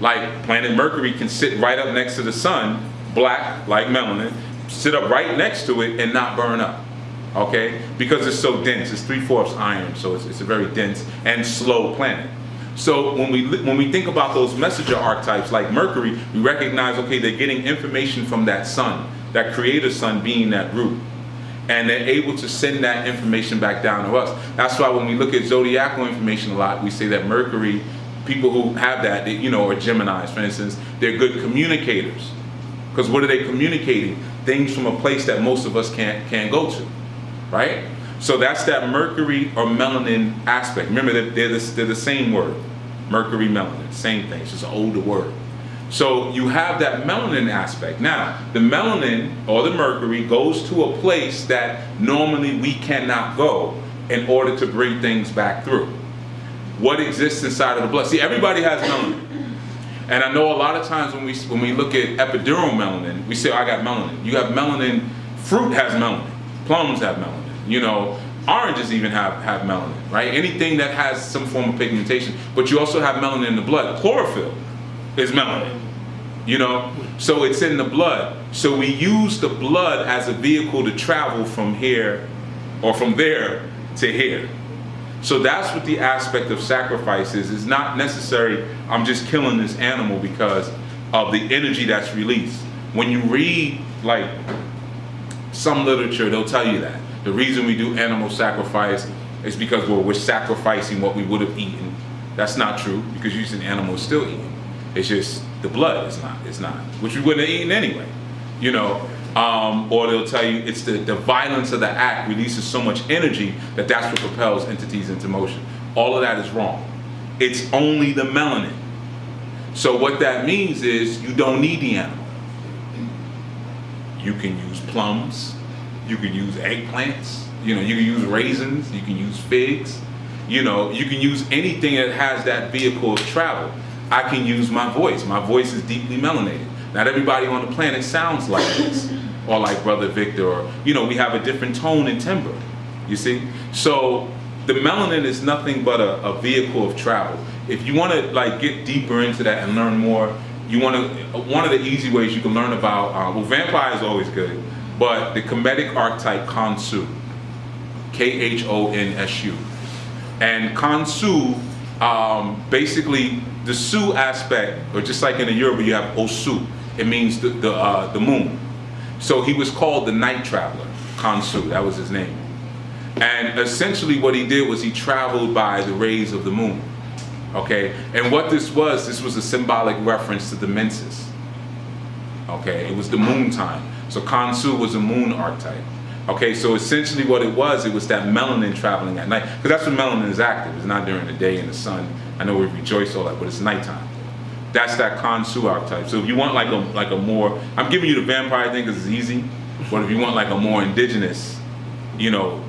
Like planet Mercury can sit right up next to the sun, black like melanin, sit up right next to it and not burn up. Okay? Because it's so dense. It's 3/4 iron, so it's a very dense and slow planet. So when we think about those messenger archetypes like Mercury, we recognize, okay, they're getting information from that sun, that creator sun being that root. And they're able to send that information back down to us. That's why when we look at zodiacal information a lot, we say that Mercury, people who have that, or Geminis, for instance, they're good communicators. Because what are they communicating? things from a place that most of us can't go to, right? So that's that mercury or melanin aspect. Remember that they're the same word, mercury, melanin, same thing. It's just an older word. So you have that melanin aspect. Now, the melanin or the mercury goes to a place that normally we cannot go in order to bring things back through. What exists inside of the blood? See, everybody has melanin. And I know a lot of times when we look at epidural melanin, we say, oh, I got melanin. You have melanin, fruit has melanin, plums have melanin, you know, oranges even have melanin, right? Anything that has some form of pigmentation, but you also have melanin in the blood. Chlorophyll is melanin, you know? So it's in the blood. So we use the blood as a vehicle to travel from here or from there to here. So that's what the aspect of sacrifice is. It's not necessary, I'm just killing this animal because of the energy that's released. When you read like some literature, they'll tell you that. The reason we do animal sacrifice is because we're sacrificing what we would have eaten. That's not true, because using animals still eating. It's just the blood is not, which we wouldn't have eaten anyway, you know. Or they'll tell you it's the violence of the act releases so much energy that's what propels entities into motion. All of that is wrong. It's only the melanin. So what that means is you don't need the animal. You can use plums, you can use eggplants, you know, you can use raisins, you can use figs, you know, you can use anything that has that vehicle of travel. I can use my voice. My voice is deeply melanated. Not everybody on the planet sounds like this, or like Brother Victor, or, you know, we have a different tone and timbre, you see? So the melanin is nothing but a vehicle of travel. If you want to like get deeper into that and learn more, you want to, one of the easy ways you can learn about, well, vampire is always good, but the Kemetic archetype Khonsu, Khonsu. And Khonsu, basically the Su aspect, or just like in the Yoruba you have Osu, it means the moon. So he was called the night traveler, Khonsu, that was his name. And essentially what he did was he traveled by the rays of the moon, okay? And what this was a symbolic reference to the menses, okay? It was the moon time. So Khonsu was a moon archetype. Okay, so essentially what it was that melanin traveling at night, because that's when melanin is active. It's not during the day in the sun. I know we rejoice all that, but it's nighttime. That's that Khonsu archetype. So if you want like a more, I'm giving you the vampire thing because it's easy, but if you want like a more indigenous, you know,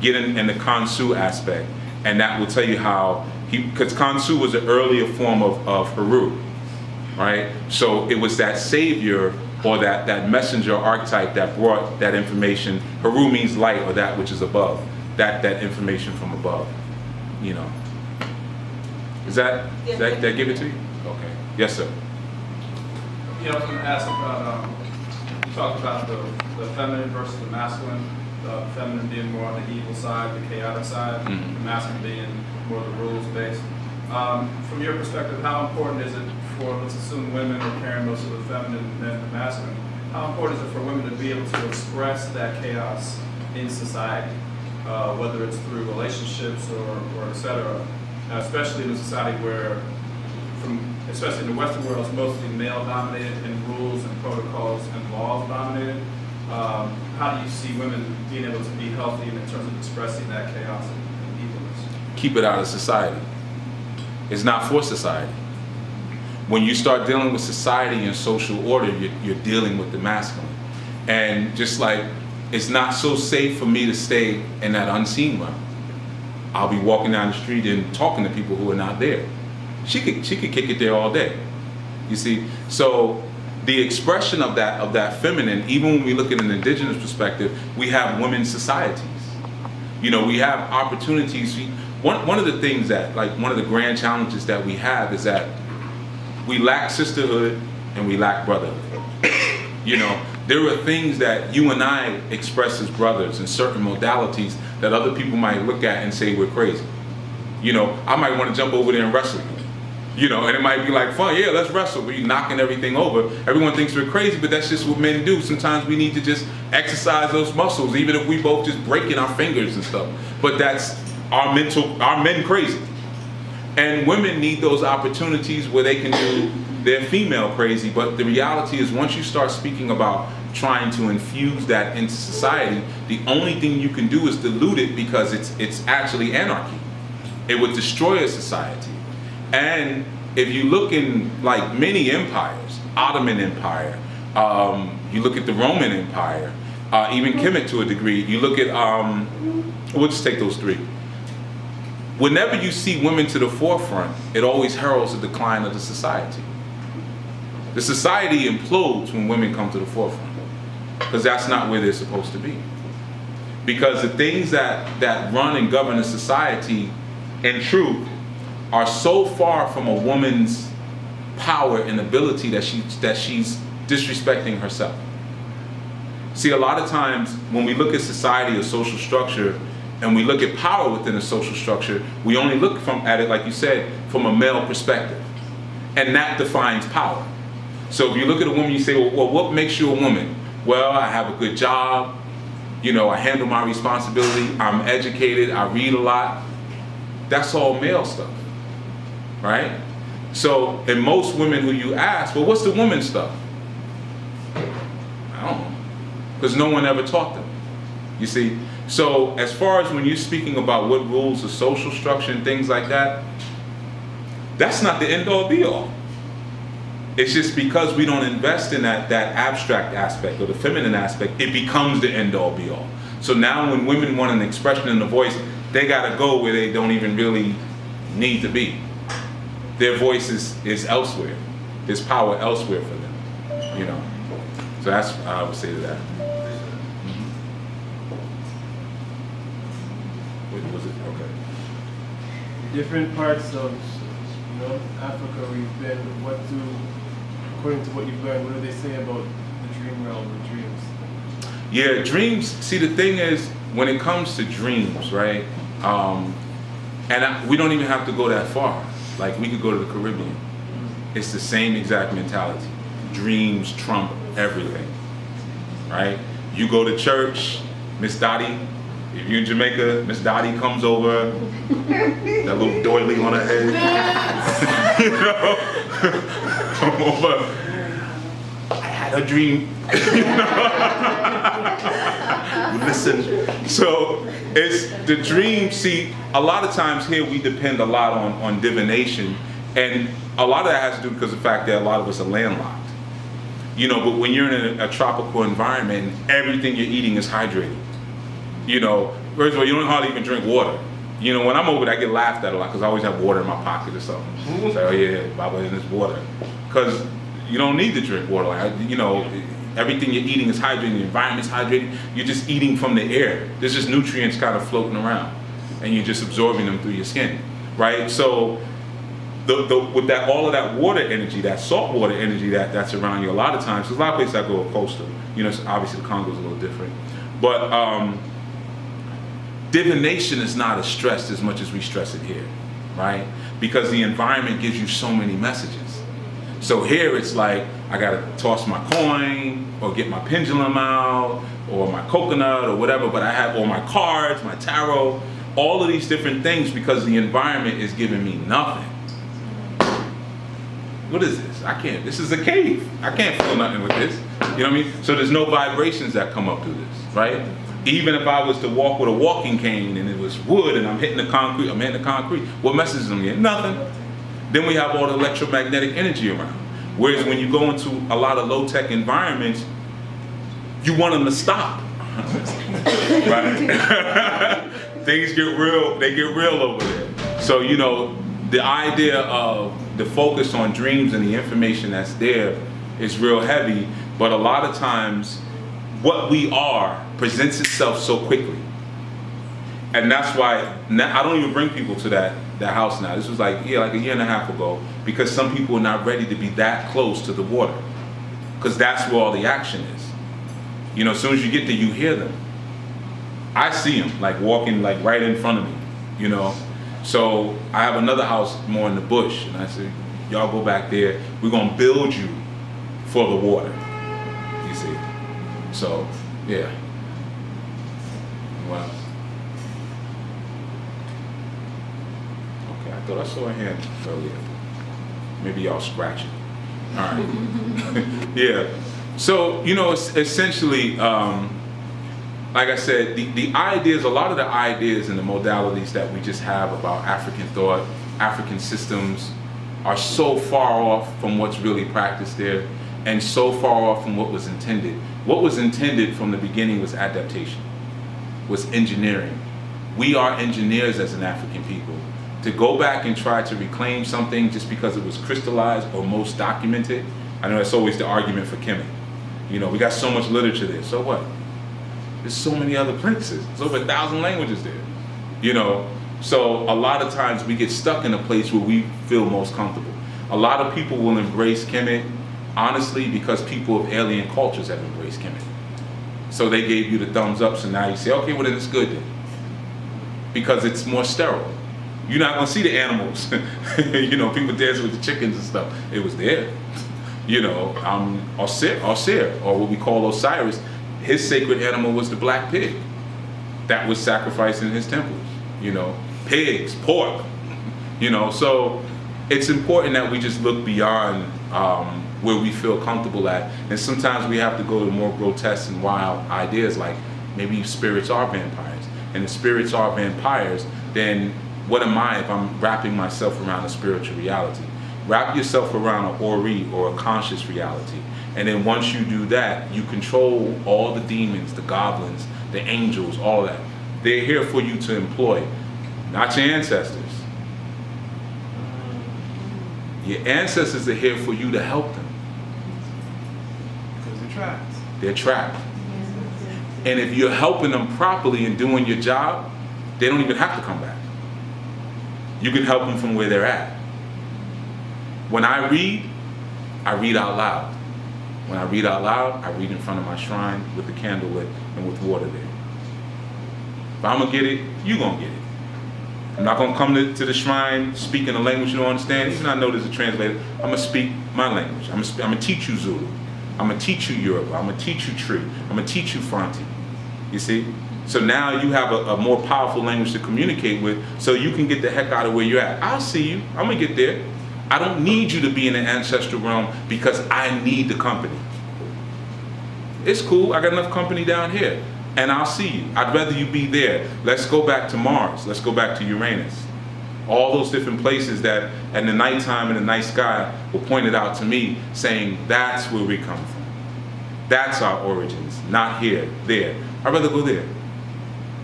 get in the Khonsu aspect, and that will tell you how because Khonsu was an earlier form of Heru, right? So it was that savior or that messenger archetype that brought that information. Heru means light, or that which is above. That information from above, you know. Is that give it to you? Okay. Yes, sir. You know, I was going to ask about, you talked about the feminine versus the masculine, the feminine being more on the evil side, the chaotic side, the masculine being more the rules-based. From your perspective, how important is it for, let's assume women are carrying most of the feminine and men the masculine, how important is it for women to be able to express that chaos in society, whether it's through relationships or et cetera, especially in a society where, especially in the Western world, it's mostly male-dominated and rules and protocols and laws dominated. How do you see women being able to be healthy in terms of expressing that chaos and evilness? Keep it out of society. It's not for society. When you start dealing with society and social order, you're dealing with the masculine. And just like, it's not so safe for me to stay in that unseen realm. I'll be walking down the street and talking to people who are not there. She could kick it there all day, you see? So the expression of that feminine, even when we look at an indigenous perspective, we have women's societies. You know, we have opportunities. One of the things that, like, one of the grand challenges that we have is that we lack sisterhood and we lack brotherhood. You know, there are things that you and I express as brothers in certain modalities that other people might look at and say we're crazy. You know, I might want to jump over there and wrestle you. You know, and it might be like fun, yeah, let's wrestle. We're knocking everything over. Everyone thinks we're crazy, but that's just what men do. Sometimes we need to just exercise those muscles, even if we both just breaking our fingers and stuff. But that's our men crazy. And women need those opportunities where they can do their female crazy. But the reality is, once you start speaking about trying to infuse that into society, the only thing you can do is dilute it, because it's actually anarchy. It would destroy a society. And if you look in like many empires, Ottoman Empire, you look at the Roman Empire, even Kemet to a degree, you look at, we'll just take those three. Whenever you see women to the forefront, it always heralds the decline of the society. The society implodes when women come to the forefront, because that's not where they're supposed to be. Because the things that run and govern a society, in truth, are so far from a woman's power and ability that she's disrespecting herself. See, a lot of times when we look at society or social structure, and we look at power within a social structure, we only look at it, like you said, from a male perspective. And that defines power. So if you look at a woman, you say, well, what makes you a woman? Well, I have a good job, you know, I handle my responsibility, I'm educated, I read a lot. That's all male stuff, right? So, and most women who you ask, well, what's the woman stuff? I don't know, because no one ever taught them, you see? So as far as when you're speaking about what rules the social structure and things like that, that's not the end all be all. It's just because we don't invest in that abstract aspect or the feminine aspect, it becomes the end all be all. So now when women want an expression in the voice, they gotta go where they don't even really need to be. Their voice is elsewhere. There's power elsewhere for them, you know. So that's what I would say to that. Was it? Okay. Different parts of Africa we've been, according to what you've learned, what do they say about the dream realm or dreams? Yeah, dreams, see the thing is, when it comes to dreams, right, we don't even have to go that far. Like we could go to the Caribbean. It's the same exact mentality. Dreams trump everything, right? You go to church, Miss Dottie, if you're in Jamaica, Miss Dottie comes over, that little doily on her head, you know, come over. I had a dream. Listen. So it's the dream. See, a lot of times here we depend a lot on divination, and a lot of that has to do because of the fact that a lot of us are landlocked. You know, but when you're in a tropical environment, everything you're eating is hydrated. You know, first of all, you don't hardly even drink water. You know, when I'm over there, I get laughed at a lot because I always have water in my pocket or something. Say, oh yeah, Baba, in this water. Because you don't need to drink water. Like, you know, everything you're eating is hydrated, the environment's hydrated. You're just eating from the air. There's just nutrients kind of floating around, and you're just absorbing them through your skin, right? So, with that, all of that water energy, that salt water energy that's around you, a lot of times, because a lot of places I go are coastal. You know, so obviously the Congo's a little different, but divination is not as stressed as much as we stress it here, right? Because the environment gives you so many messages. So here it's like, I gotta toss my coin, or get my pendulum out, or my coconut, or whatever, but I have all my cards, my tarot, all of these different things because the environment is giving me nothing. What is this? This is a cave. I can't feel nothing with this. You know what I mean? So there's no vibrations that come up through this, right? Even if I was to walk with a walking cane and it was wood and I'm hitting the concrete, what messages am I getting? Nothing. Then we have all the electromagnetic energy around. Whereas when you go into a lot of low-tech environments, you want them to stop. Right? Things get real, they get real over there. So, you know, the idea of the focus on dreams and the information that's there is real heavy, but a lot of times what we are presents itself so quickly. And that's why I don't even bring people to that house now. This was like a year and a half ago, because some people are not ready to be that close to the water, because that's where all the action is. You know, as soon as you get there, you hear them. I see them like walking like right in front of me, you know. So I have another house more in the bush, and I said, y'all go back there. We're gonna build you for the water, you see. So, yeah. Wow. Okay, I thought I saw a hand earlier. Maybe y'all scratching. All right. Yeah. So, you know, it's essentially, like I said, the ideas, a lot of the ideas and the modalities that we just have about African thought, African systems, are so far off from what's really practiced there, and so far off from what was intended. What was intended from the beginning was adaptation, was engineering. We are engineers as an African people. To go back and try to reclaim something just because it was crystallized or most documented, I know that's always the argument for Kemet. You know, we got so much literature there, so what? There's so many other places. There's over 1,000 languages there. You know, so a lot of times we get stuck in a place where we feel most comfortable. A lot of people will embrace Kemet, honestly, because people of alien cultures have embraced Kemet. So they gave you the thumbs up, so now you say, okay, well then it's good then. Because it's more sterile. You're not gonna see the animals. You know, people dancing with the chickens and stuff. It was there. You know, Osir, or what we call Osiris, his sacred animal was the black pig. That was sacrificed in his temples. You know, pigs, pork. You know, so it's important that we just look beyond where we feel comfortable at. And sometimes we have to go to more grotesque and wild ideas, like maybe spirits are vampires. And if spirits are vampires, then what am I if I'm wrapping myself around a spiritual reality? Wrap yourself around an ori, or a conscious reality. And then once you do that, you control all the demons, the goblins, the angels, all that. They're here for you to employ, not your ancestors. Your ancestors are here for you to help them. Because they're trapped. They're trapped. And if you're helping them properly and doing your job, they don't even have to come back. You can help them from where they're at. When I read out loud. When I read out loud, I read in front of my shrine with the candle lit and with water there. If I'm gonna get it, you gonna get it. I'm not gonna come to the shrine speaking a language you don't understand. Even though I know there's a translator, I'm gonna speak my language. I'm gonna teach you Zulu. I'm gonna teach you Yoruba. I'm gonna teach you Tree. I'm gonna teach you Fanti. You see? So now you have a more powerful language to communicate with, so you can get the heck out of where you're at. I'll see you. I'm gonna get there. I don't need you to be in the ancestral realm because I need the company. It's cool. I got enough company down here. And I'll see you. I'd rather you be there. Let's go back to Mars. Let's go back to Uranus. All those different places that in the nighttime in the night sky were pointed out to me, saying that's where we come from. That's our origins, not here, there. I'd rather go there.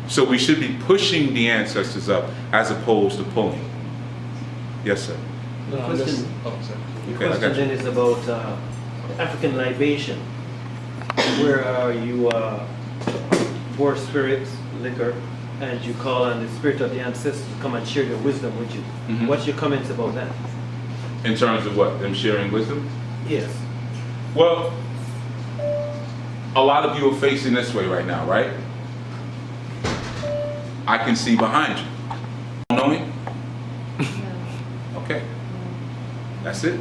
So we should be pushing the ancestors up as opposed to pulling. Yes, sir. The question, Okay, the question then is about African libation, where you pour spirits, liquor, and you call on the spirit of the ancestors to come and share their wisdom with you. Mm-hmm. What's your comments about that? In terms of what? Them sharing wisdom? Yes. Well, a lot of you are facing this way right now, right? I can see behind you. You know me? Okay. That's it.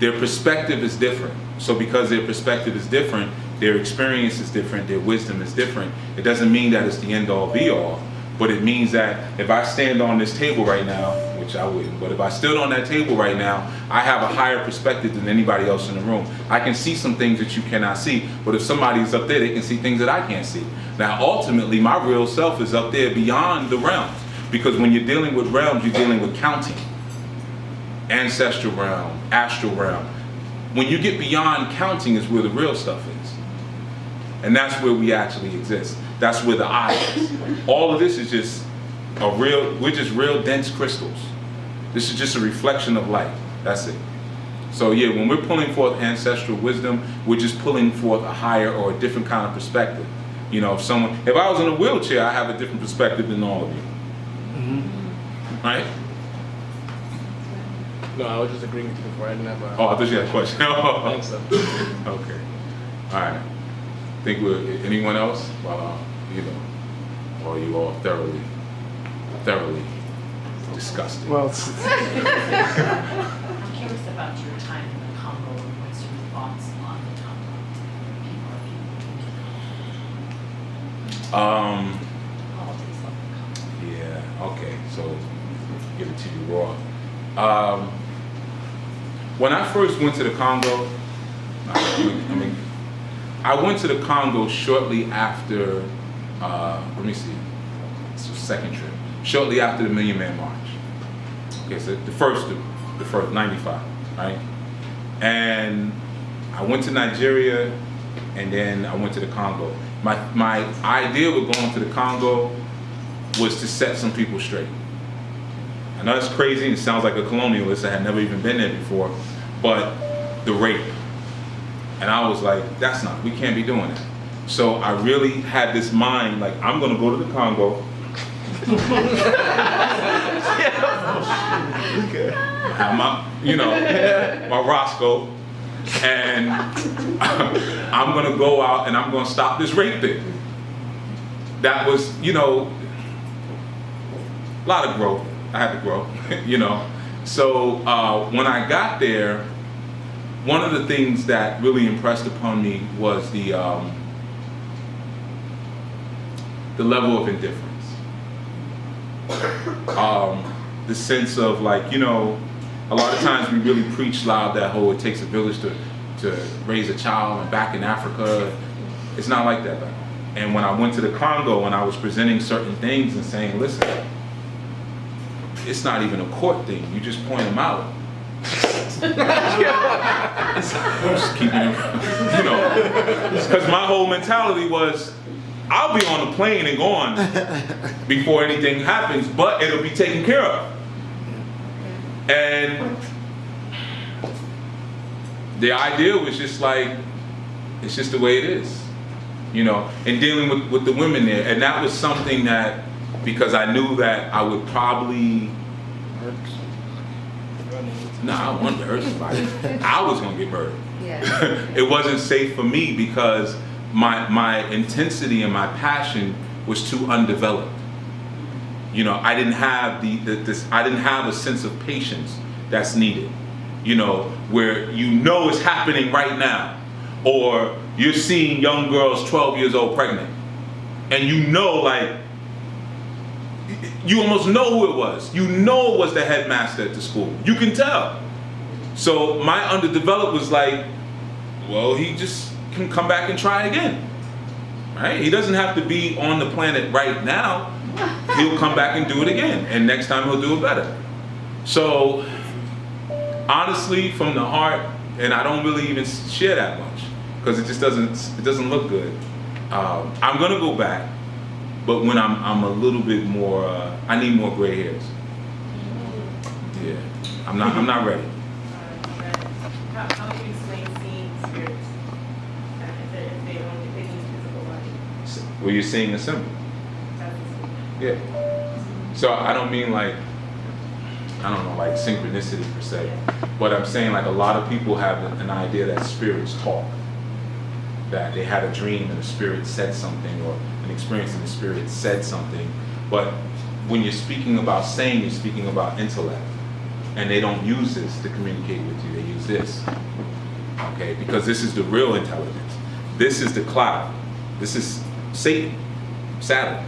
Their perspective is different. So because their perspective is different, their experience is different, their wisdom is different. It doesn't mean that it's the end all be all, but it means that if I stand on this table right now, which I wouldn't, but if I stood on that table right now, I have a higher perspective than anybody else in the room. I can see some things that you cannot see, but if somebody's up there, they can see things that I can't see. Now, ultimately, my real self is up there beyond the realms, because when you're dealing with realms, you're dealing with counting. Ancestral realm, astral realm. When you get beyond counting is where the real stuff is. And that's where we actually exist. That's where the I is. All of this is just we're just real dense crystals. This is just a reflection of light. That's it. So yeah, when we're pulling forth ancestral wisdom, we're just pulling forth a higher or a different kind of perspective. You know, if I was in a wheelchair, I have a different perspective than all of you. Mm-hmm. Right? No, I was just agreeing with you before. I didn't have a... Oh, I thought you had a question. I think so. Okay. All right. Think we're anyone else? You know, or are you all thoroughly disgusted? Well, I'm curious about your time in the Congo and what's your thoughts on the Congo? Politics of the Congo. Yeah. Okay. So give it to you raw. When I first went to the Congo, I mean, I went to the Congo shortly after, let me see, it's the second trip, shortly after the Million Man March. Okay, so the first, 95, right? And I went to Nigeria, and then I went to the Congo. My idea with going to the Congo was to set some people straight. I know it's crazy, and it sounds like a colonialist, I had never even been there before, but the rape. And I was like, we can't be doing that. So I really had this mind, like, I'm gonna go to the Congo. Have my, my Roscoe, and I'm gonna go out and I'm gonna stop this rape thing. That was, a lot of growth. I had to grow, So when I got there, one of the things that really impressed upon me was the level of indifference. The sense of like, a lot of times we really preach loud that whole it takes a village to raise a child, and back in Africa, it's not like that back home. And when I went to the Congo and I was presenting certain things and saying, listen, it's not even a court thing, you just point them out. Just keeping it, because my whole mentality was, I'll be on the plane and gone before anything happens, but it'll be taken care of. And the idea was just like, it's just the way it is, and dealing with the women there. And that was something that, because I knew that I would probably, I wanted to hurt somebody. I was gonna get murdered. Yeah. It wasn't safe for me because my intensity and my passion was too undeveloped. I didn't have I didn't have a sense of patience that's needed. Where it's happening right now, or you're seeing young girls 12 years old pregnant, and like, you almost know who it was. It was the headmaster at the school. You can tell. So my underdeveloped was like, well, he just can come back and try again, right? He doesn't have to be on the planet right now. He'll come back and do it again, and next time he'll do it better. So honestly, from the heart, and I don't really even share that much because it just doesn't look good. I'm gonna go back, but when I'm a little bit more, I need more gray hairs. Yeah, I'm not ready. How do you explain seeing spirits if they use physical body? Well, you're seeing a symbol. Yeah. So I don't mean like, like synchronicity per se, but I'm saying like a lot of people have an idea that spirits talk, that they had a dream and the spirit said something, or an experience and the spirit said something. But when you're speaking about saying, you're speaking about intellect, and they don't use this to communicate with you, they use this, okay? Because this is the real intelligence. This is the cloud. This is Satan, Saturn,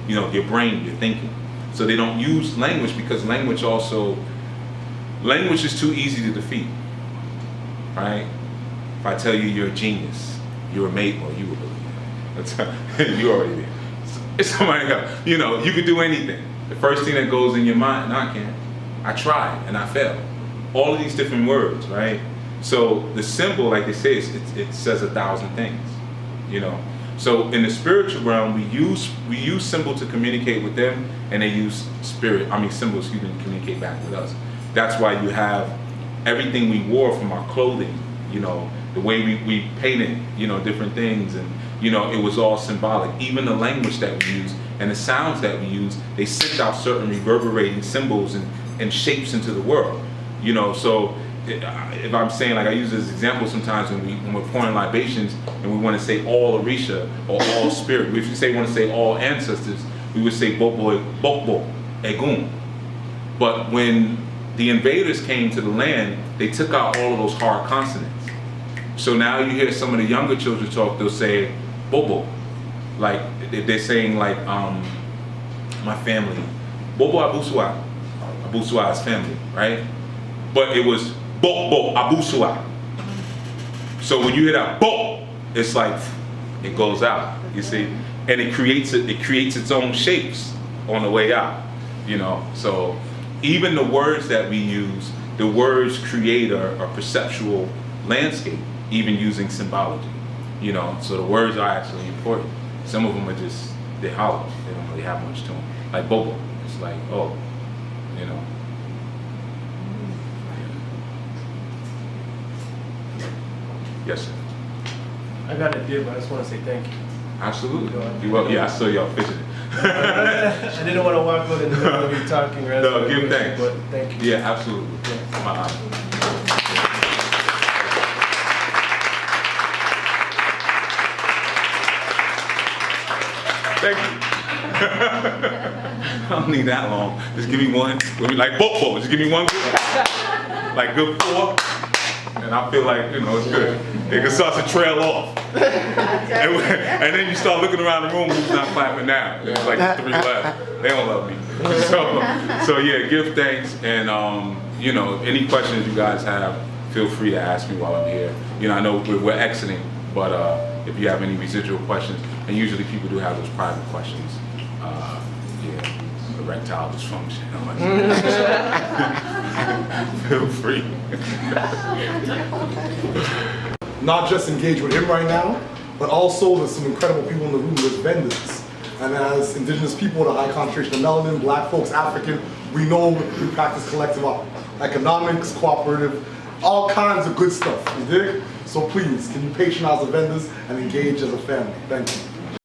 your brain, your thinking. So they don't use language because language is too easy to defeat, right? If I tell you you're a genius, you're a mate, or you will believe that. You already did. It's somebody else. You could do anything. The first thing that goes in your mind, no, I can't. I tried and I failed. All of these different words, right? So the symbol, like they say, it says 1,000 things, So in the spiritual realm, we use symbol to communicate with them, and they use symbols to communicate back with us. That's why you have everything we wore from our clothing, the way we painted, different things, and it was all symbolic. Even the language that we use and the sounds that we use, they send out certain reverberating symbols and shapes into the world, So if I'm saying, like I use this example sometimes when we're pouring libations and we want to say all Orisha or all spirit, if you want to say all ancestors, we would say Bobo, Egun. But when the invaders came to the land, they took out all of those hard consonants. So now you hear some of the younger children talk, they'll say Bobo. Like they're saying like my family, Bobo Abusua. Abusua's family, right? But it was Bo Abusua. So when you hear that Bo, it's like it goes out, you see, and it creates its own shapes on the way out, you know. So even the words that we use, the words create a perceptual landscape, even using symbology, you know. So the words are actually important. Some of them are just, they're hollow, they don't really have much to them. Like bobo, it's like, oh, you know. Yes, sir. I got a dip, but I just want to say thank you. Absolutely. Yeah, I saw y'all fidgeting. I didn't want to walk out in the middle of you talking. No, give thanks. But thank you. Yeah, absolutely. Yes. My honor. Thank you. I don't need that long. Just give me one. Like bobo, just give me one good. Like good 4. And I feel like, you know, it's good. It can start to trail off. And then you start looking around the room who's not clapping now. There's like 3 left. They don't love me. So yeah, give thanks. And, you know, any questions you guys have, feel free to ask me while I'm here. You know, I know we're exiting, but if you have any residual questions, and usually people do have those private questions. Yeah, erectile dysfunction. Feel free. Not just engage with him right now, but also there's some incredible people in the room. There's vendors. And as indigenous people, the high concentration of melanin, black folks, African, we know we practice collective economics, cooperative, all kinds of good stuff, you dig? So please, can you patronize the vendors and engage as a family? Thank you.